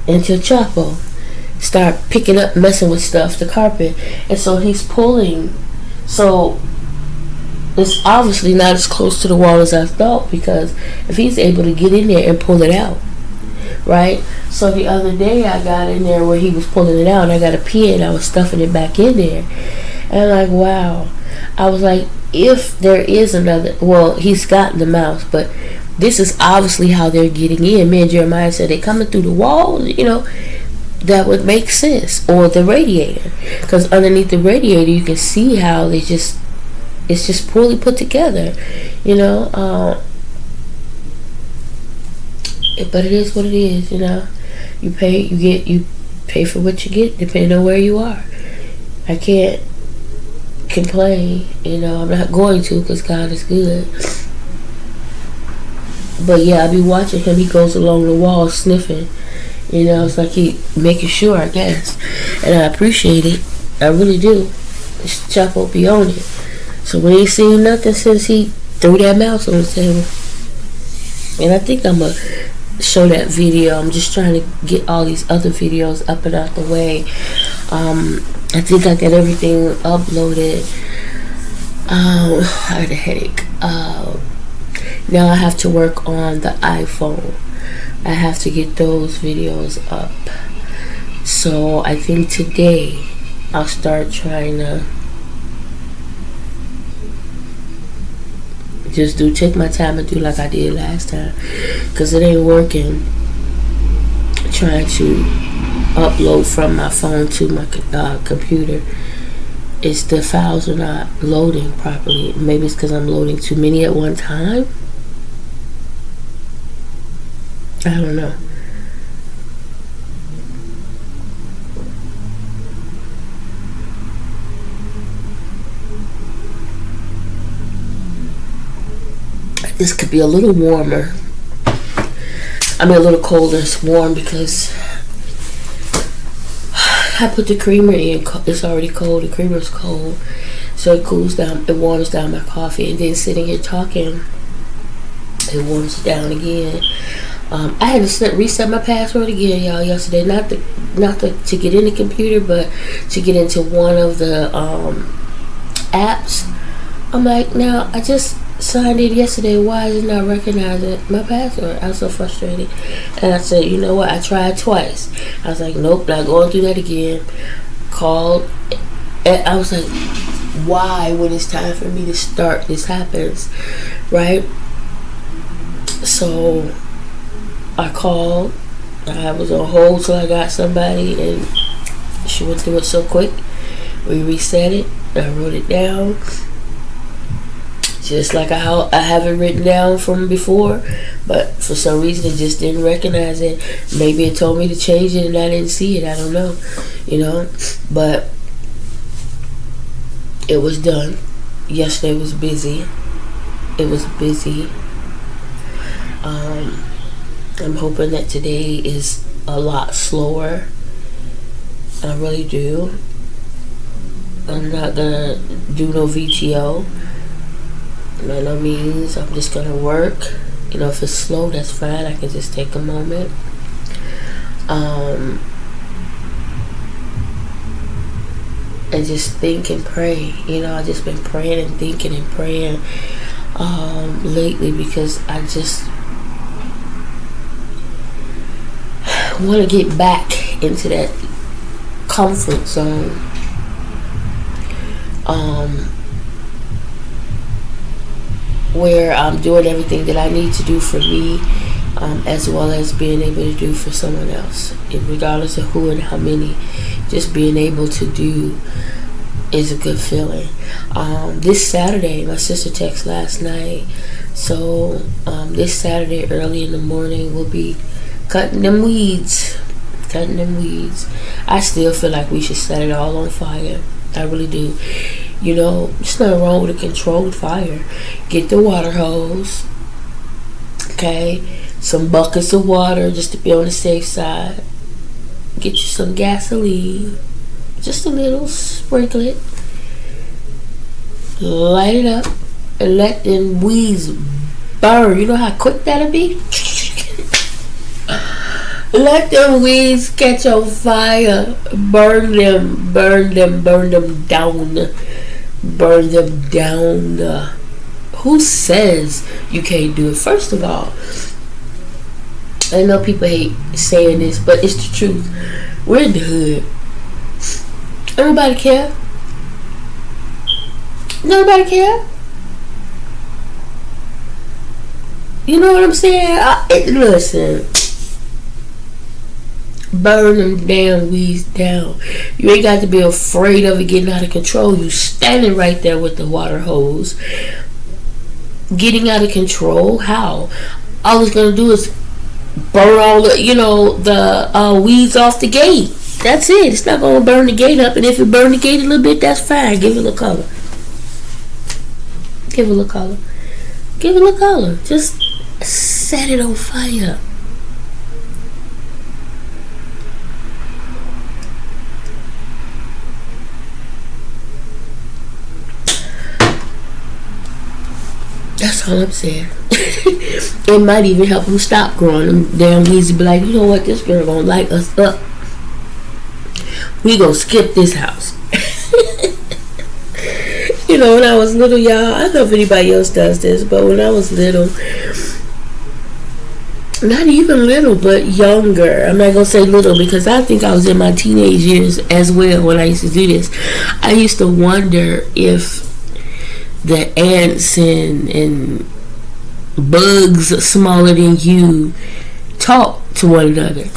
[SPEAKER 1] until Chapo start picking up, messing with stuff, the carpet, and so he's pulling. So it's obviously not as close to the wall as I thought, because if he's able to get in there and pull it out, right? So the other day I got in there where he was pulling it out, and I got a pin, I was stuffing it back in there, and I'm like, wow. I was like, if there is another, well, he's gotten the mouse, but this is obviously how they're getting in. Me and Jeremiah said they're coming through the wall, you know, that would make sense. Or the radiator, because underneath the radiator you can see how it's just poorly put together, you know. But it is what it is, you know. You pay for what you get, depending on where you are. I can't complain, you know. I'm not going to, because God is good. But yeah, I be watching him. He goes along the wall sniffing, you know. It's like he making sure, I guess, and I appreciate it. I really do. Chapo be on it. So we ain't seen nothing since he threw that mouse on the table. And I think I'm going to show that video. I'm just trying to get all these other videos up and out the way. I think I got everything uploaded. I had a headache. Now I have to work on the iPhone. I have to get those videos up. So I think today I'll start trying to just take my time and do like I did last time, because it ain't working trying to upload from my phone to my computer. It's the files are not loading properly. Maybe it's because I'm loading too many at one time. I don't know. This could be a little warmer. I mean, a little colder. It's warm because I put the creamer in. It's already cold. The creamer's cold. so it cools down, it warms down my coffee, and then sitting here talking, it warms it down again. I had to reset my password again, y'all, yesterday. Not to get in the computer, but to get into one of the apps. I'm like, now I just signed in yesterday. Why is it not recognizing my password? I was so frustrated, and I said, you know what? I tried twice. I was like, nope, not going through that again. Called, and I was like, why, when it's time for me to start, this happens, right? So I called. I was on hold till I got somebody, and she went through it so quick. We reset it. I wrote it down, just like I have it written down from before, but for some reason it just didn't recognize it. Maybe it told me to change it and I didn't see it. I don't know, but it was done. Yesterday was busy. It was busy. I'm hoping that today is a lot slower. I really do. I'm not gonna do no VTO. By no means. I'm just gonna work. If it's slow, that's fine. I can just take a moment. And just think and pray. I just been praying and thinking and praying lately, because I just want to get back into that comfort zone. Where I'm doing everything that I need to do for me, as well as being able to do for someone else, regardless of who and how many. Just being able to do is a good feeling. This Saturday, my sister texted last night, so this Saturday early in the morning we'll be cutting them weeds. I still feel like we should set it all on fire. I really do. There's nothing wrong with a controlled fire. Get the water hose, okay? Some buckets of water just to be on the safe side. Get you some gasoline, just a little, sprinkle it, light it up, and let them weeds burn. You know how quick that'll be? Let them weeds catch on fire. Burn them down. Who says you can't do it? First of all, I know people hate saying this, but it's the truth. We're in the hood. Everybody care? Nobody care? You know what I'm saying? Listen. Burn them damn weeds down. You ain't got to be afraid of it getting out of control. You standing right there with the water hose. Getting out of control? How? All it's gonna do is burn all the weeds off the gate. That's it. It's not gonna burn the gate up, and if it burn the gate a little bit, that's fine. Give it a little color. Just set it on fire. That's all I'm saying. It might even help them stop growing. Them damn weeds be like, you know what, this girl gonna light us up. We gonna skip this house. When I was little, y'all, I don't know if anybody else does this, but when I was little, not even little, but younger. I'm not gonna say little because I think I was in my teenage years as well when I used to do this. I used to wonder if the ants and bugs smaller than you talk to one another.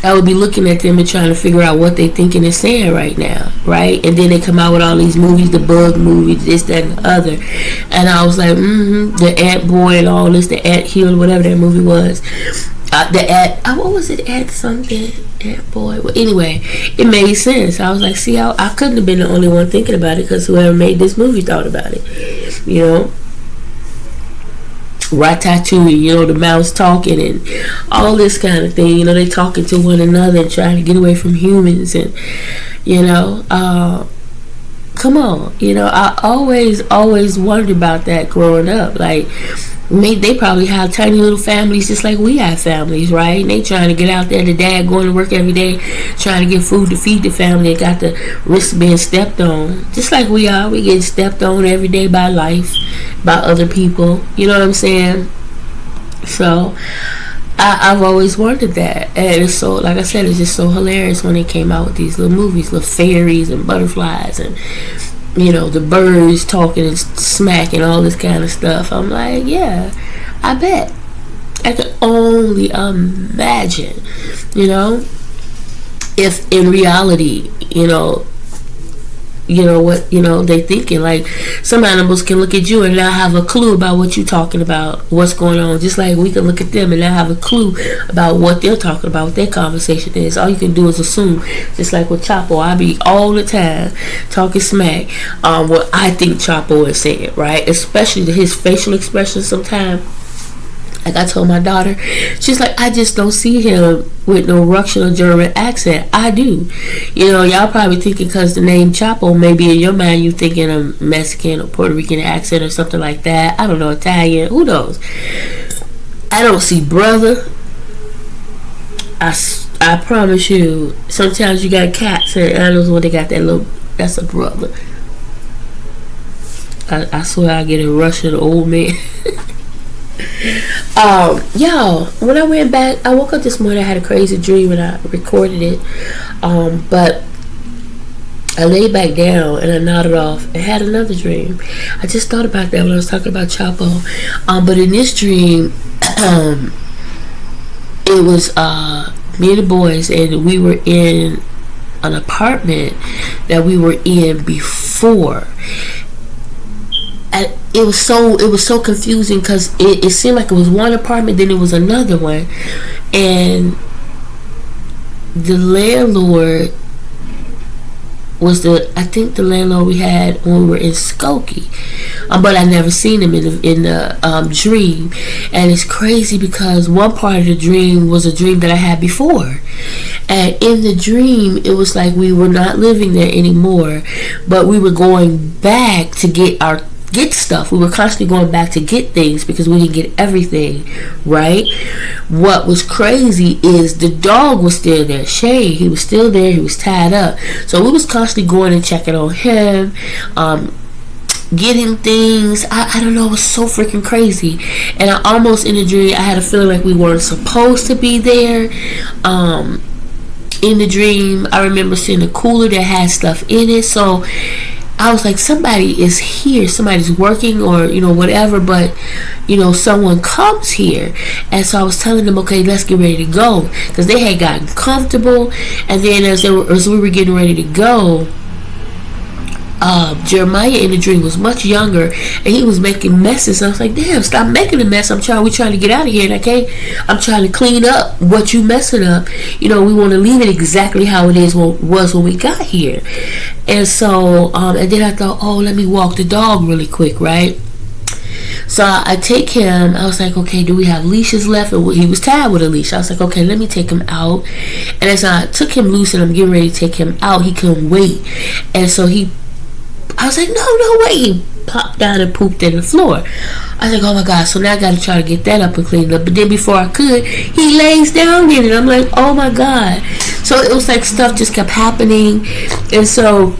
[SPEAKER 1] I would be looking at them and trying to figure out what they thinking and saying right now, right? And then they come out with all these movies, the bug movies, this, that, and the other. And I was like, the Ant Boy and all this, the Ant Hill, whatever that movie was. The Ant, what was it? Ant something? Ant Boy. Well, anyway, it made sense. I was like, see, I couldn't have been the only one thinking about it because whoever made this movie thought about it. Ratatouille, the mouse talking and all this kind of thing. They talking to one another and trying to get away from humans. And You know, come on. You know, I always wondered about that growing up. Like, they probably have tiny little families just like we have families, right? And they trying to get out there. The dad going to work every day, trying to get food to feed the family. They got the risk being stepped on, just like we are. We getting stepped on every day by life, by other people. You know what I'm saying? So I've always wondered that, and it's so, like I said, it's just so hilarious when they came out with these little movies, little fairies and butterflies, and you know, the birds talking and smack and all this kind of stuff. I'm like, yeah, I bet. I could only imagine, you know, if in reality, you know what, you know, they thinking. Like, some animals can look at you and not have a clue about what you're talking about, what's going on, just like we can look at them and not have a clue about what they're talking about, what their conversation is. All you can do is assume, just like with Chapo. I be all the time talking smack what I think Chapo is saying, right? Especially his facial expressions sometimes. Like I told my daughter, she's like, I just don't see him with no Russian or German accent. I do. You know, y'all probably thinking because the name Chapo, maybe in your mind you thinking a Mexican or Puerto Rican accent or something like that. I don't know, Italian, who knows? I don't see brother. I promise you, sometimes you got cats and animals when they got that little, that's a brother. I swear I get a Russian old man. Y'all, when I went back, I woke up this morning, I had a crazy dream and I recorded it, but I laid back down and I nodded off and had another dream. I just thought about that when I was talking about Chapo, but in this dream, it was me and the boys, and we were in an apartment that we were in before. And it was so confusing because it seemed like it was one apartment, then it was another one, and the landlord was I think the landlord we had when we were in Skokie, but I never seen him in the dream. And it's crazy because one part of the dream was a dream that I had before, and in the dream it was like we were not living there anymore, but we were going back to get stuff. We were constantly going back to get things because we didn't get everything, right? What was crazy is the dog was still there. Shane, he was still there. He was tied up. So we was constantly going and checking on him, getting things. I don't know. It was so freaking crazy. And I almost, in the dream, I had a feeling like we weren't supposed to be there. In the dream, I remember seeing a cooler that had stuff in it. So I was like, somebody is here, somebody's working, or, you know, whatever, but, you know, someone comes here. And so I was telling them, okay, let's get ready to go, because they had gotten comfortable. And then as we were getting ready to go, Jeremiah in the dream was much younger, and he was making messes. I was like, damn, stop making a mess. We're trying to get out of here, and I'm trying to clean up what you messing up. You know, we want to leave it exactly how it was when we got here. And so, and then I thought, oh, let me walk the dog really quick, right? So I take him. I was like, okay, do we have leashes left? And he was tied with a leash. I was like, okay, let me take him out. And as I took him loose and I'm getting ready to take him out, he couldn't wait. And so I was like, no, wait. He popped down and pooped in the floor. I was like, oh my God. So now I got to try to get that up and clean up. But then before I could, he lays down in it. I'm like, oh my God. So it was like stuff just kept happening. And so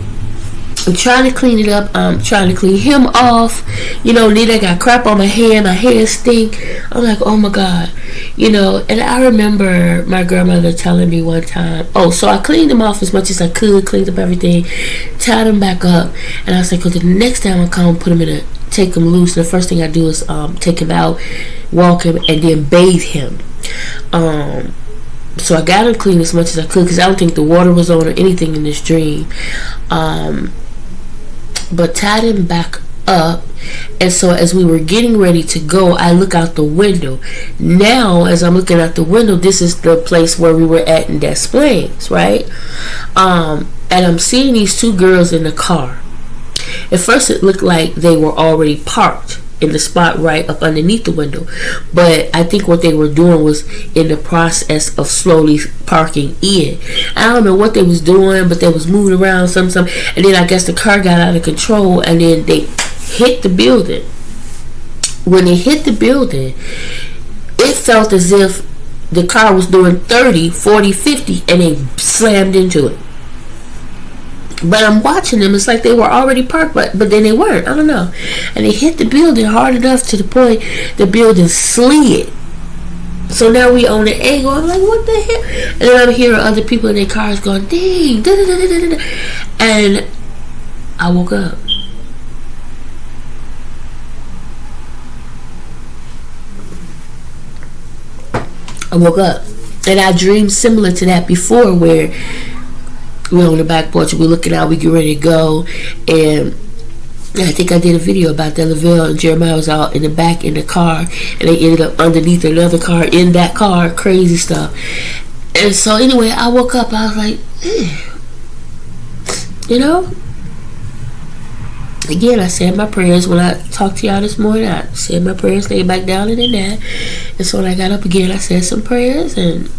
[SPEAKER 1] I'm trying to clean it up. I'm trying to clean him off. You know, then I got crap on my hand. My hands stink. I'm like, oh my God. You know, and I remember my grandmother telling me one time, so I cleaned him off as much as I could, cleaned up everything, tied him back up. And I was like, okay, the next time I come, take him loose. And the first thing I do is take him out, walk him, and then bathe him. So I got him clean as much as I could because I don't think the water was on or anything in this dream. But tied him back up. And so as we were getting ready to go, I look out the window. Now, as I'm looking out the window, this is the place where we were at in Des Plaines, right? And I'm seeing these two girls in the car. At first, it looked like they were already parked. in the spot right up underneath the window. But I think what they were doing was in the process of slowly parking in. I don't know what they was doing, but they was moving around some, and then I guess the car got out of control, and then they hit the building. When they hit the building, it felt as if the car was doing 30, 40, 50, and they slammed into it. But I'm watching them. It's like they were already parked, but then they weren't. I don't know. And they hit the building hard enough to the point the building slid. So now we on the angle. I'm like, what the hell? And then I'm hearing other people in their cars going, ding, da, da, da, da, da. And I woke up. And I dreamed similar to that before, where we're on the back porch, we're looking out, we get ready to go, and I think I did a video about that. Lavelle and Jeremiah was out in the back in the car, and they ended up underneath another car in that car. Crazy stuff. And so anyway, I woke up, I was like, you know, again, I said my prayers when I talked to y'all this morning. I said my prayers, laid back down and in that. And so when I got up again, I said some prayers and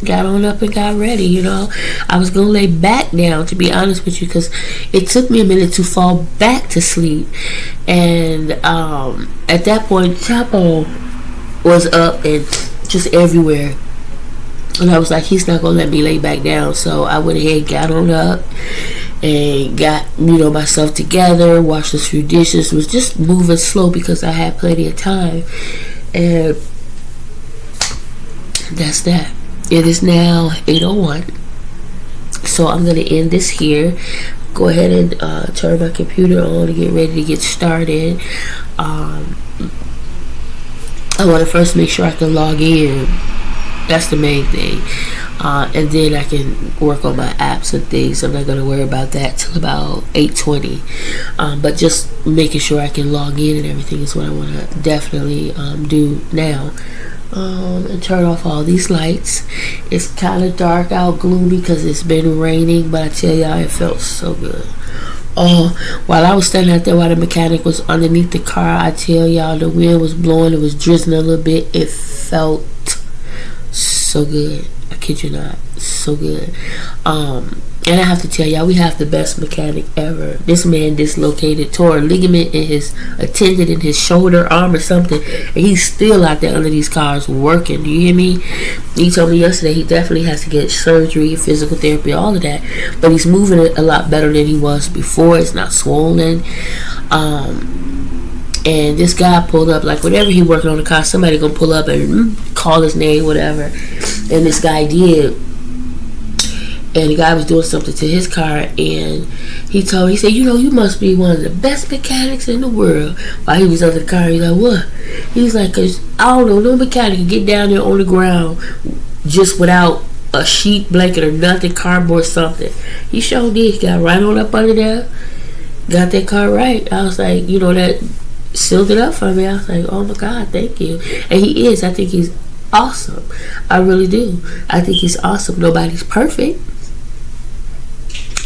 [SPEAKER 1] got on up and got ready. You know, I was gonna lay back down, to be honest with you, because it took me a minute to fall back to sleep. And at that point, Chapo was up and just everywhere, and I was like, he's not gonna let me lay back down. So I went ahead, got on up, and got, you know, myself together, washed a few dishes, was just moving slow because I had plenty of time. And that's that. It is now 8:01, so I'm going to end this here. Go ahead and turn my computer on to get ready to get started. I want to first make sure I can log in. That's the main thing. And then I can work on my apps and things. I'm not going to worry about that till about 8:20. But just making sure I can log in and everything is what I want to definitely do now. And turn off all these lights. It's kind of dark out, gloomy, because it's been raining, but I tell y'all, it felt so good. While I was standing out there while the mechanic was underneath the car, I tell y'all, the wind was blowing, it was drizzling a little bit. It felt so good. I kid you not, so good. And I have to tell y'all, we have the best mechanic ever. This man tore a ligament in his tendon in his shoulder, arm, or something, and he's still out there under these cars working. Do you hear me? He told me yesterday he definitely has to get surgery, physical therapy, all of that. But he's moving it a lot better than he was before. It's not swollen. And this guy pulled up, like whenever he working on the car, somebody gonna pull up and call his name, whatever. And this guy did. And the guy was doing something to his car, and he said, you know, you must be one of the best mechanics in the world. While he was under the car, he's like, what? He was like, cause I don't know, no mechanic can get down there on the ground just without a sheet, blanket, or nothing, cardboard, something. He sure did. He got right on up under there, got that car right. I was like, you know, that sealed it up for me. I was like, oh my God, thank you. And he is. I think he's awesome. I really do. I think he's awesome. Nobody's perfect.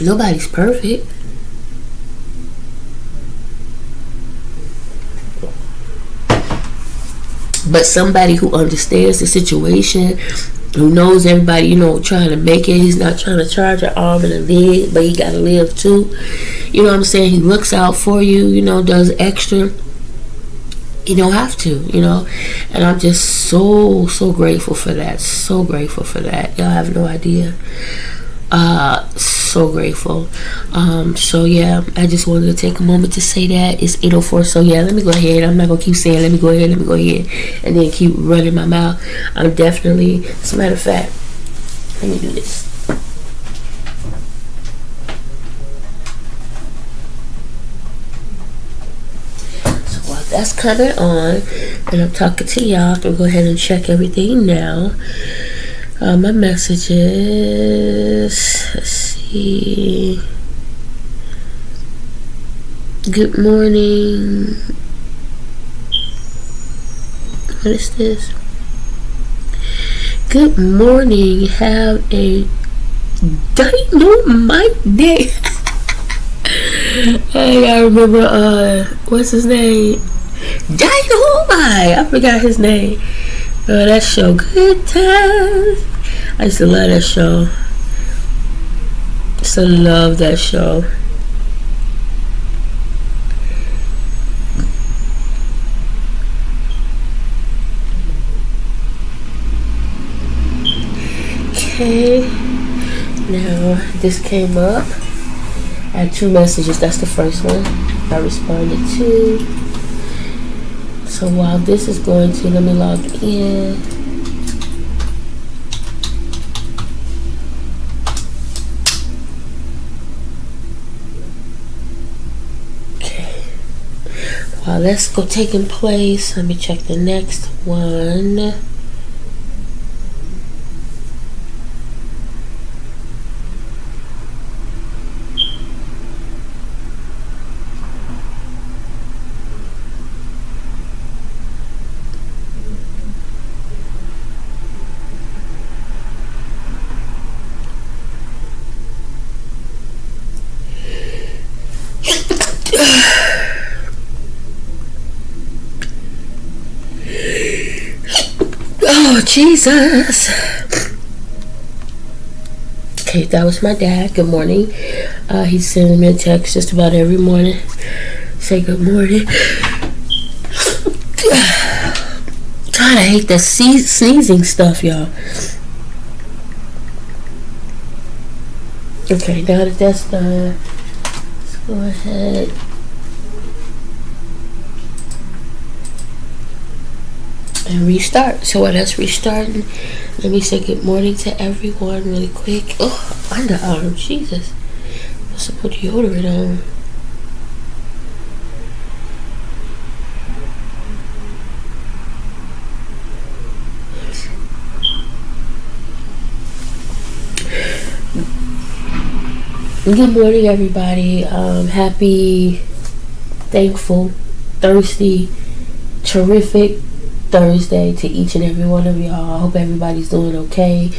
[SPEAKER 1] Nobody's perfect. But somebody who understands the situation, who knows everybody, you know, trying to make it. He's not trying to charge an arm and a leg, but he got to live too. You know what I'm saying? He looks out for you, you know, does extra. You don't have to, you know. And I'm just so grateful for that. So grateful for that. Y'all have no idea. So grateful. So yeah, I just wanted to take a moment to say that. It's 8:04, so yeah, let me go ahead. I'm not gonna keep saying let me go ahead, and then keep running my mouth. I'm definitely, as a matter of fact, let me do this. So while that's coming on and I'm talking to y'all, I'm gonna go ahead and check everything now. My messages, let's see. Good morning. What is this? Good morning. Have a dynamite day. I remember, what's his name? Dynamite. I forgot his name. Oh, that show, Good Times. I used to love that show. Used to love that show. Okay. Now this came up. I had 2 messages. That's the first one I responded to. So while this is going to, let me log in. Okay. While that's taking place, let me check the next one. Oh, Jesus. Okay, that was my dad. Good morning. He's sending me a text just about every morning. Say good morning. God, I hate that sneezing stuff, y'all. Okay, now that that's done, let's go ahead. And restart. So while that's restarting, let me say good morning to everyone really quick. Oh, underarm, Jesus. I'm supposed to put deodorant on. Good morning, everybody. Happy, thankful, thirsty, terrific Thursday to each and every one of y'all. I hope everybody's doing okay.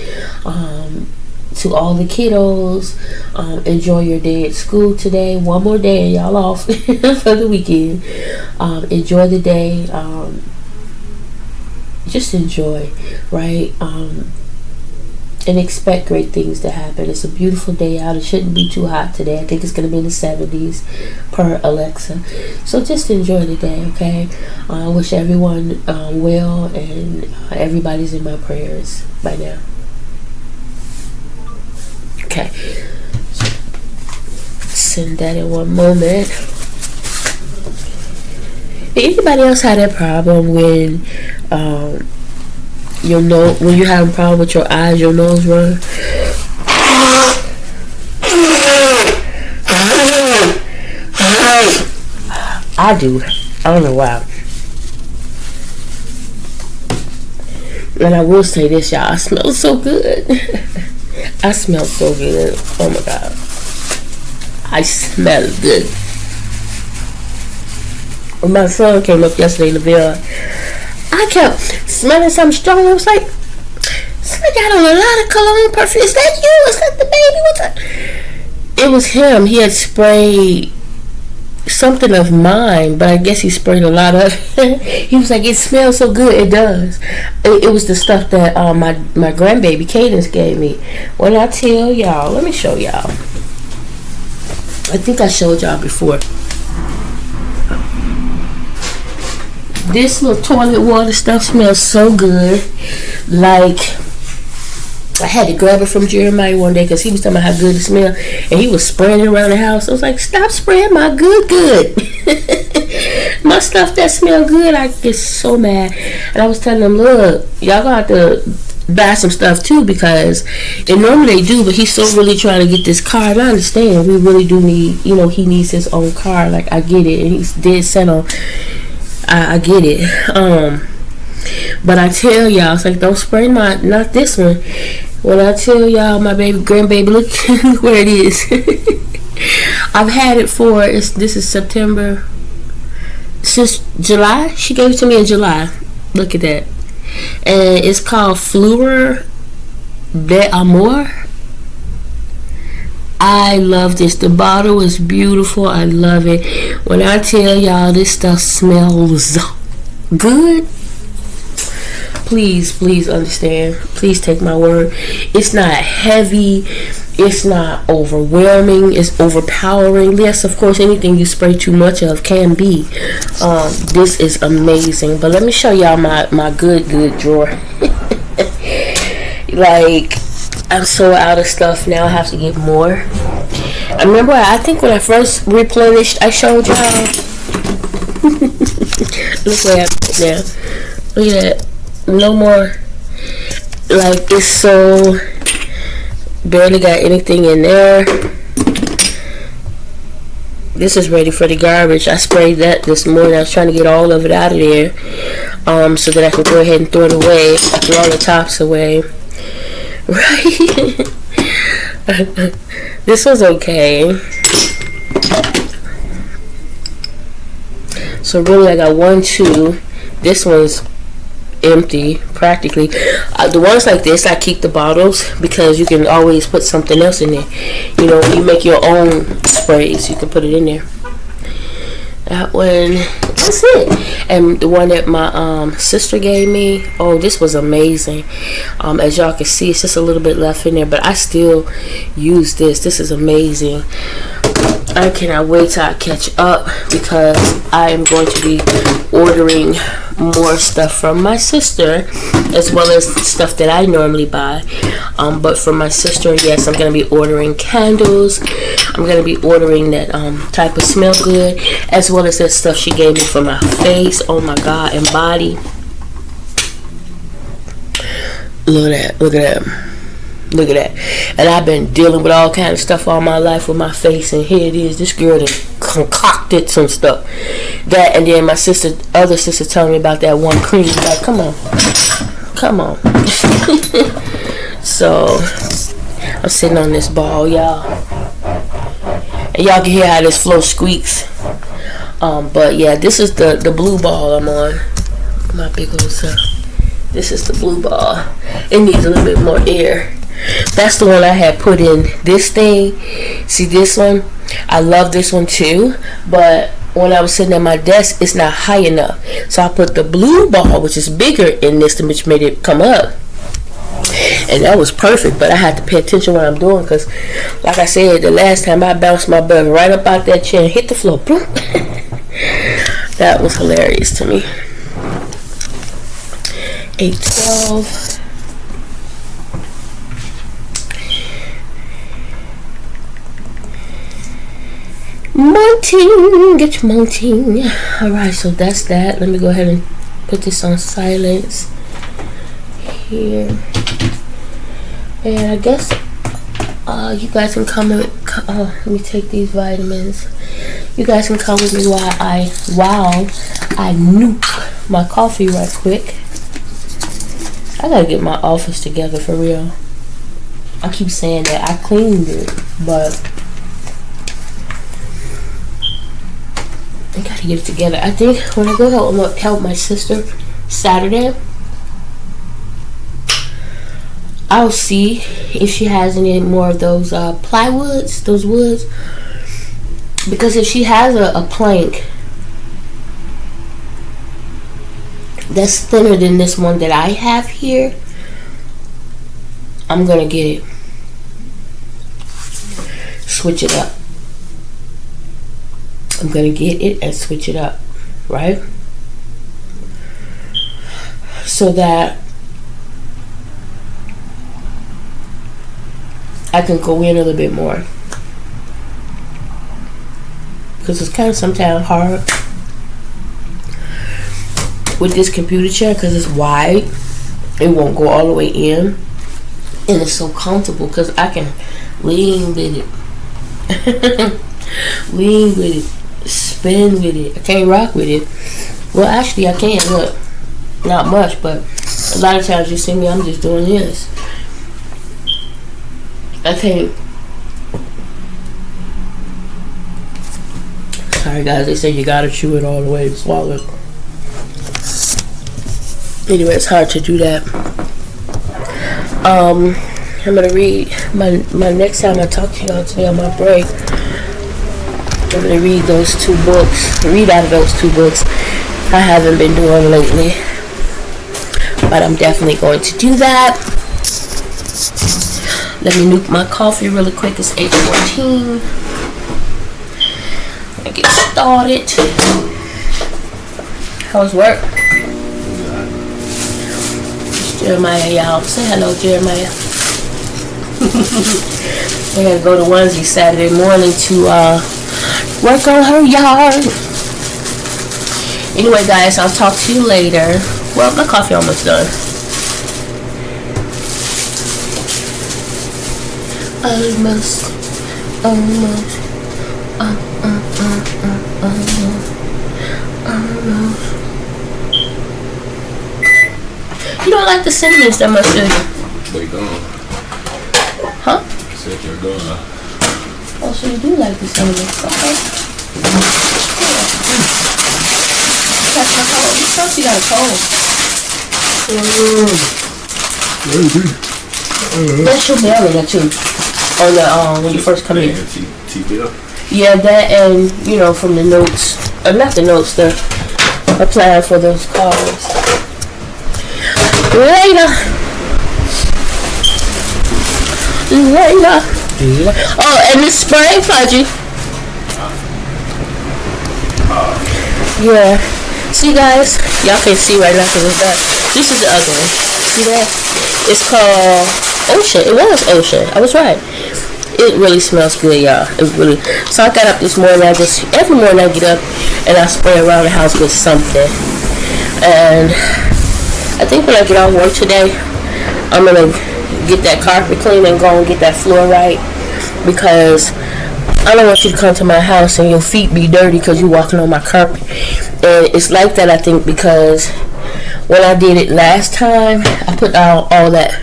[SPEAKER 1] To all the kiddos, enjoy your day at school today. One more day and y'all off for the weekend. Enjoy the day. Just enjoy, right? And expect great things to happen. It's a beautiful day out. It shouldn't be too hot today. I think it's going to be in the 70s per Alexa. So just enjoy the day, okay? I wish everyone well, and everybody's in my prayers by now. Okay. Send that in one moment. Anybody else had that problem when when you're having a problem with your eyes, your nose run? I do. I don't know why. And I will say this, y'all. I smell so good. I smell so good. Oh my God. I smell good. When my son came up yesterday in the villa, I kept smelling something strong. I was like, somebody got on a lot of cologne perfume. Is that you? Is that the baby? What's that? It was him. He had sprayed something of mine, but I guess he sprayed a lot of it. He was like, it smells so good. It does. It was the stuff that my grandbaby Cadence gave me. When I tell y'all, let me show y'all. I think I showed y'all before. This little toilet water stuff smells so good. Like, I had to grab it from Jeremiah one day because he was talking about how good it smelled, and he was spraying it around the house. I was like, stop spraying my good. My stuff that smell good, I get so mad. And I was telling him, look, y'all gonna have to buy some stuff too, because and normally they do, but he's so really trying to get this car, and I understand we really do need, he needs his own car. Like, I get it, and he's dead set on. I get it. But I tell y'all, it's like, don't spray not this one. When I tell y'all, my grandbaby, look where it is. I've had it this is September, since July. She gave it to me in July. Look at that. And it's called Fleur d'Amour. I love this. The bottle is beautiful. I love it. When I tell y'all, this stuff smells good, please understand. Please take my word. It's not heavy. It's not overwhelming. It's overpowering. Yes, of course, anything you spray too much of can be. This is amazing. But let me show y'all my good drawer. Like, I'm so out of stuff now. I have to get more. I remember, I think when I first replenished, I showed y'all. Look what happened now. Look at that. No more. Like, it's so, barely got anything in there. This is ready for the garbage. I sprayed that this morning. I was trying to get all of it out of there, so that I could go ahead and throw it away. Throw all the tops away. Right? This was okay. So really, I got 1, 2. This one's empty practically. The ones like this, I keep the bottles because you can always put something else in there. You know, when you make your own sprays, you can put it in there. That one, that's it. And the one that my sister gave me, oh, this was amazing. As y'all can see, it's just a little bit left in there, but I still use this. This is amazing. I cannot wait till I catch up because I am going to be ordering more stuff from my sister, as well as stuff that I normally buy. But for my sister, yes, I'm going to be ordering candles. I'm going to be ordering that type of smell good, as well as that stuff she gave me for my face, oh my God, and body. Look at that. Look at that. Look at that. And I've been dealing with all kind of stuff all my life with my face, and here it is. This girl done concocted some stuff. That, and then my other sister telling me about that one cream. Like, come on. Come on. So, I'm sitting on this ball, y'all. And y'all can hear how this floor squeaks. But yeah, this is the blue ball I'm on. My big old self. This is the blue ball. It needs a little bit more air. That's the one I had put in this thing. See this one? I love this one too, but when I was sitting at my desk, it's not high enough. So I put the blue ball, which is bigger in this, which made it come up. And that was perfect, but I had to pay attention what I'm doing because, like I said, the last time I bounced my butt right up out that chair and hit the floor. That was hilarious to me. 812. Mounting, get your mounting. Alright, so that's that. Let me go ahead and put this on silence here. And I guess you guys can come with, let me take these vitamins. You guys can come with me while I nuke my coffee right quick. I gotta get my office together for real. I keep saying that I cleaned it, but I gotta get it together. I think when I go help my sister Saturday, I'll see if she has any more of those plywoods, those woods. Because if she has a plank that's thinner than this one that I have here, I'm gonna get it. Switch it up. I'm gonna get it and switch it up, right? So that I can go in a little bit more. Because it's kind of sometimes hard with this computer chair because it's wide. It won't go all the way in. And it's so comfortable because I can lean with it. Lean with it. Spin with it. I can't rock with it. Well, actually, I can. Look. Not much, but a lot of times you see me, I'm just doing this. I can't. Sorry, guys. They say you gotta chew it all the way to swallow it. Anyway, it's hard to do that. I'm gonna read my next time I talk to y'all today on my break. I'm gonna read those two books. Read out of those two books. I haven't been doing lately. But I'm definitely going to do that. Let me nuke my coffee really quick. It's 8:14. I get started. How's work? It's Jeremiah, y'all. Say hello, Jeremiah. I gotta go to Onesie Saturday morning to work on her yard. Anyway, guys, I'll talk to you later. Well, my coffee almost done. Almost. You don't like the cinnamons that much, do you?
[SPEAKER 2] They gone.
[SPEAKER 1] Huh?
[SPEAKER 2] I said they're gone.
[SPEAKER 1] Oh, so you do like the cinnamons. Okay. Thought you got a cold. That's your belly that you on the when you first come in. Yeah, that and from the notes, not the notes, the applying for those cards. Later. Oh, and the spray, Fudgy. Yeah. See, guys, y'all can't see right now because it's dark. This is the other one. See that? It's called Ocean. It was Ocean. I was right. It really smells good, y'all. It really. So I got up this morning. Every morning I get up and I spray around the house with something. And I think when I get off work today, I'm gonna get that carpet clean and go and get that floor right, because I don't want you to come to my house and your feet be dirty because you're walking on my carpet. And it's like that, I think, because when I did it last time, I put out all that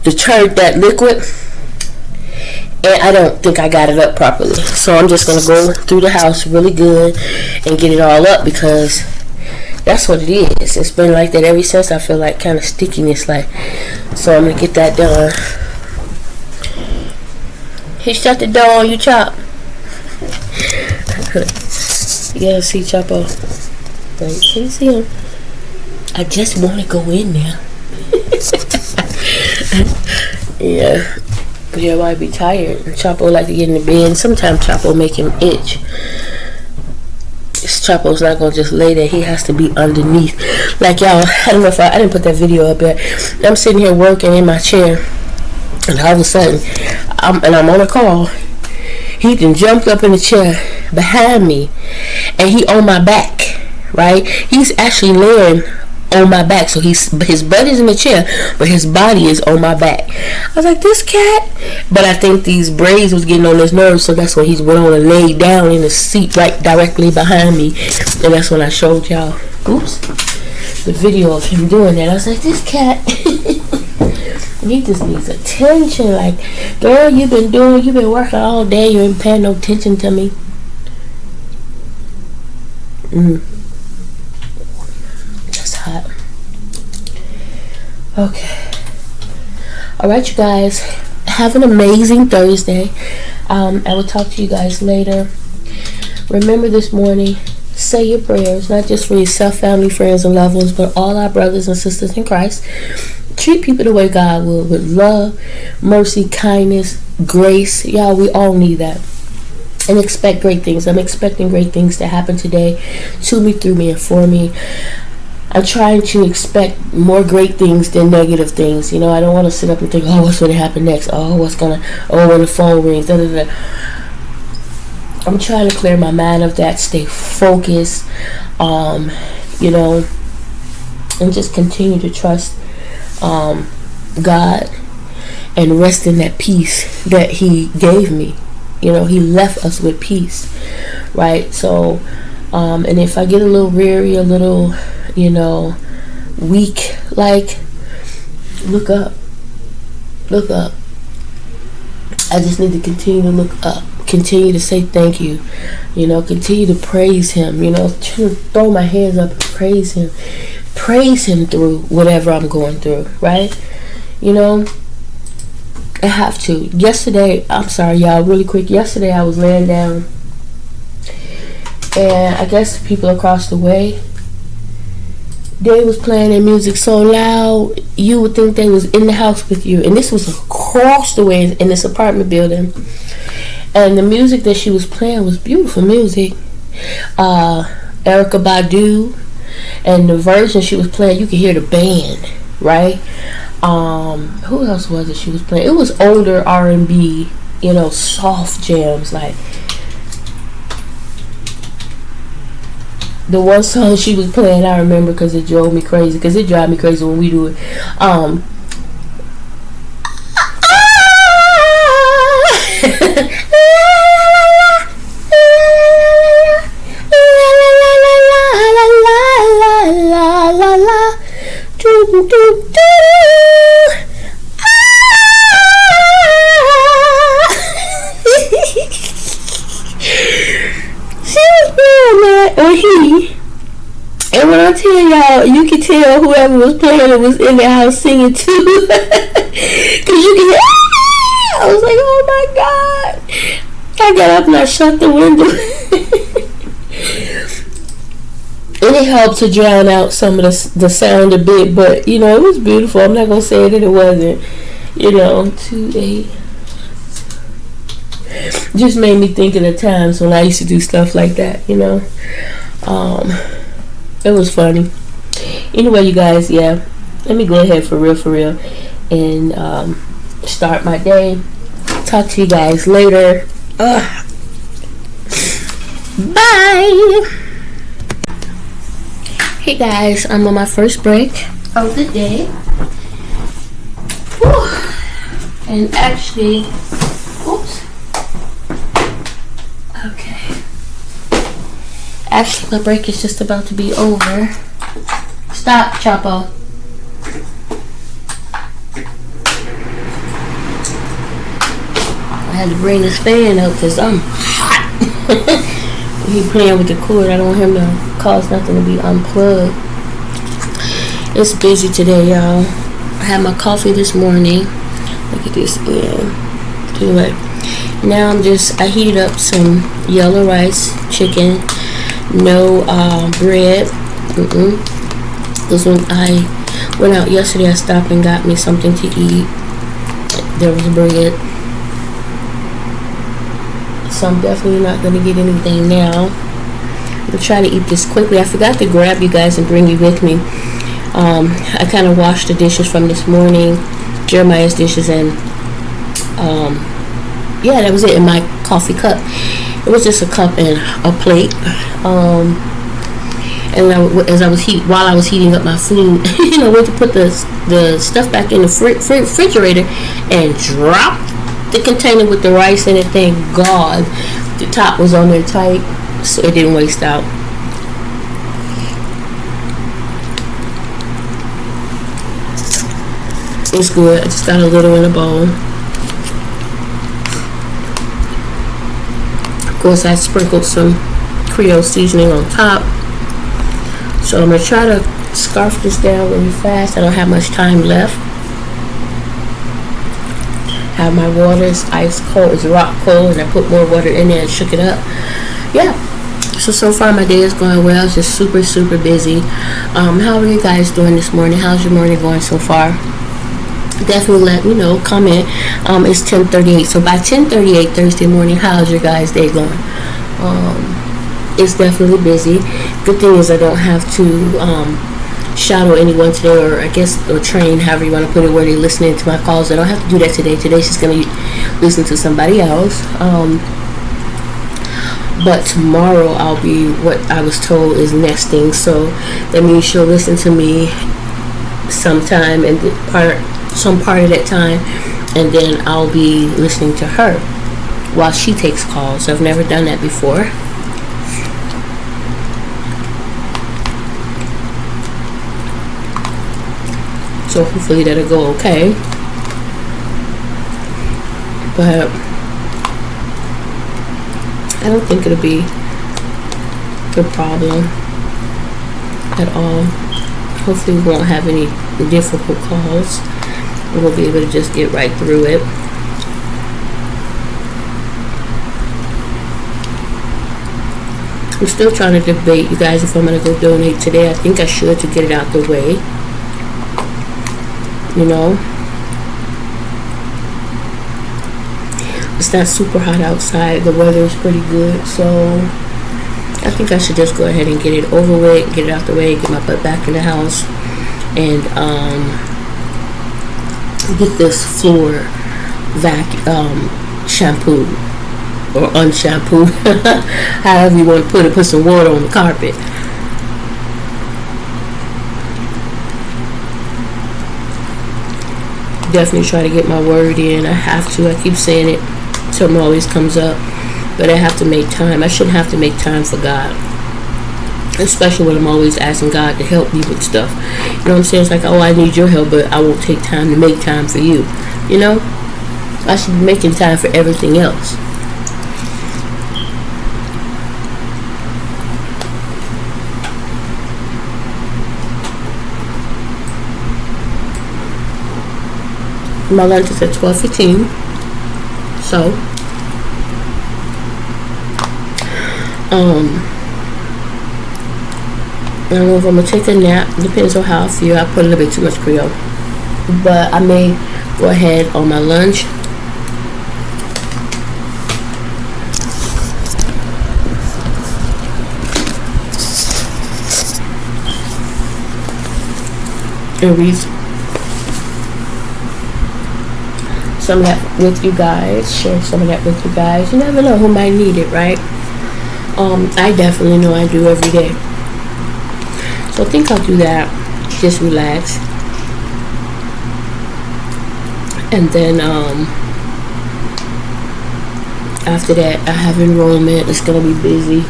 [SPEAKER 1] that liquid, and I don't think I got it up properly. So I'm just going to go through the house really good and get it all up, because that's what it is. It's been like that ever since. I feel like kind of stickiness, like. So I'm going to get that done. He shut the door on you, Chop. You gotta see Chapo. Wait, can you see him? I just want to go in there. Yeah. Yeah, might be tired. Chapo like to get in the bed. And sometimes Chapo make him itch. Chapo's not gonna just lay there. He has to be underneath. Like, y'all, I don't know if I didn't put that video up yet. I'm sitting here working in my chair, and all of a sudden, I'm on a call. He then jumped up in the chair behind me, and he on my back, right? He's actually laying on my back, so his butt is in the chair, but his body is on my back. I was like, this cat, but I think these braids was getting on his nerves, so that's when he went on and laid down in the seat right directly behind me, and that's when I showed y'all, the video of him doing that. I was like, this cat. He just needs attention. Like, girl, you've been working all day. You ain't paying no attention to me. Just hot. Okay. All right, you guys. Have an amazing Thursday. I will talk to you guys later. Remember this morning, say your prayers, not just for yourself, family, friends, and loved ones, but all our brothers and sisters in Christ. Treat people the way God will, with love, mercy, kindness, grace. Y'all, we all need that. And expect great things. I'm expecting great things to happen today, to me, through me, and for me. I'm trying to expect more great things than negative things. I don't want to sit up and think, oh, what's going to happen next? Oh, when the phone rings, da, da, da. I'm trying to clear my mind of that, stay focused, and just continue to trust God and rest in that peace that He gave me. He left us with peace, right? So, and if I get a little weary, a little, weak, like, look up. I just need to continue to look up, continue to say thank you, continue to praise Him, throw my hands up and praise Him through whatever I'm going through, right? I have to. Yesterday, I'm sorry, y'all, really quick. Yesterday, I was laying down, and I guess people across the way, They was playing their music so loud, you would think they was in the house with you. And this was across the way in this apartment building. And the music that she was playing was beautiful music. Erykah Badu, and the version she was playing, you could hear the band, right? Who else was it she was playing? It was older R&B, soft jams. Like the one song she was playing, I remember because it drove me crazy. Because it drives me crazy when we do it. And when I tell y'all, you can tell whoever was playing it was in the house singing too. Because you can hear, I was like, oh my God. I got up and I shut the window. And it helped to drown out some of the sound a bit. But, it was beautiful. I'm not going to say that it wasn't. 2-8. Just made me think of the times when I used to do stuff like that, It was funny. Anyway, you guys, yeah. Let me go ahead for real, and start my day. Talk to you guys later. Bye. Hey guys, I'm on my first break of the day. Whew. And actually, oops. Okay. Actually, my break is just about to be over. Stop, Chapo. I had to bring this fan out because I'm hot. He playing with the cord. I don't want him to cause nothing to be unplugged. It's busy today, y'all. I had my coffee this morning. Look at this. Yeah. Anyway, now I heated up some yellow rice, chicken. No bread. Because when I went out yesterday, I stopped and got me something to eat. There was bread. So I'm definitely not going to get anything now. I'm going to try to eat this quickly. I forgot to grab you guys and bring you with me. I kind of washed the dishes from this morning. Jeremiah's dishes, and yeah, that was it in my coffee cup. It was just a cup and a plate. And while I was heating up my food, went to put the stuff back in the refrigerator and dropped the container with the rice in it. Thank God the top was on there tight, so it didn't waste out. It's good. I just got a little in a bowl. Of course, I sprinkled some Creole seasoning on top. So I'm going to try to scarf this down really fast. I don't have much time left. Have my water. It's ice cold. It's rock cold. And I put more water in there and shook it up. Yeah. So far my day is going well. It's just super, super busy. How are you guys doing this morning? How's your morning going so far? Definitely let me know. Comment. It's 10:38. So by 10:38 Thursday morning, how's your guys' day going? It's definitely busy. Good thing is I don't have to shadow anyone today, or train, however you want to put it, where they're listening to my calls. I don't have to do that today. Today's just going to listen to somebody else. But tomorrow I'll be, what I was told is nesting. So that means she'll listen to me sometime and some part of that time, and then I'll be listening to her while she takes calls. I've never done that before. So hopefully that'll go okay. But I don't think it'll be a problem at all. Hopefully we won't have any difficult calls. We'll be able to just get right through it. I'm still trying to debate, you guys, if I'm going to go donate today. I think I should, to get it out the way. You know? It's not super hot outside. The weather is pretty good. So I think I should just go ahead and get it over with, get it out the way, get my butt back in the house, and get this floor shampoo or unshampooed, however you want to put it. Put some water on the carpet. Definitely try to get my word in. I have to. I keep saying it. Something always comes up, but I have to make time. I shouldn't have to make time for God, especially when I'm always asking God to help me with stuff. You know what I'm saying? It's like, oh, I need your help, but I won't take time to make time for you. You know? I should be making time for everything else. My lunch is at 12:15. So, I don't know if I'm gonna take a nap. Depends on how I feel. I put a little bit too much Creole, but I may go ahead on my lunch. And read some of that with you guys, share some of that with you guys. You never know who might need it, right? I definitely know I do every day. So I think I'll do that. Just relax. And then after that, I have enrollment. It's gonna be busy.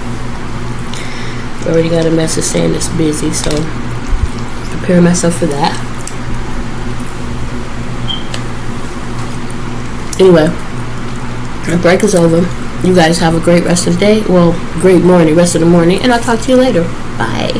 [SPEAKER 1] I already got a message saying it's busy, so prepare myself for that. Anyway, the break is over. You guys have a great rest of the day. Well, great morning, rest of the morning. And I'll talk to you later. Bye.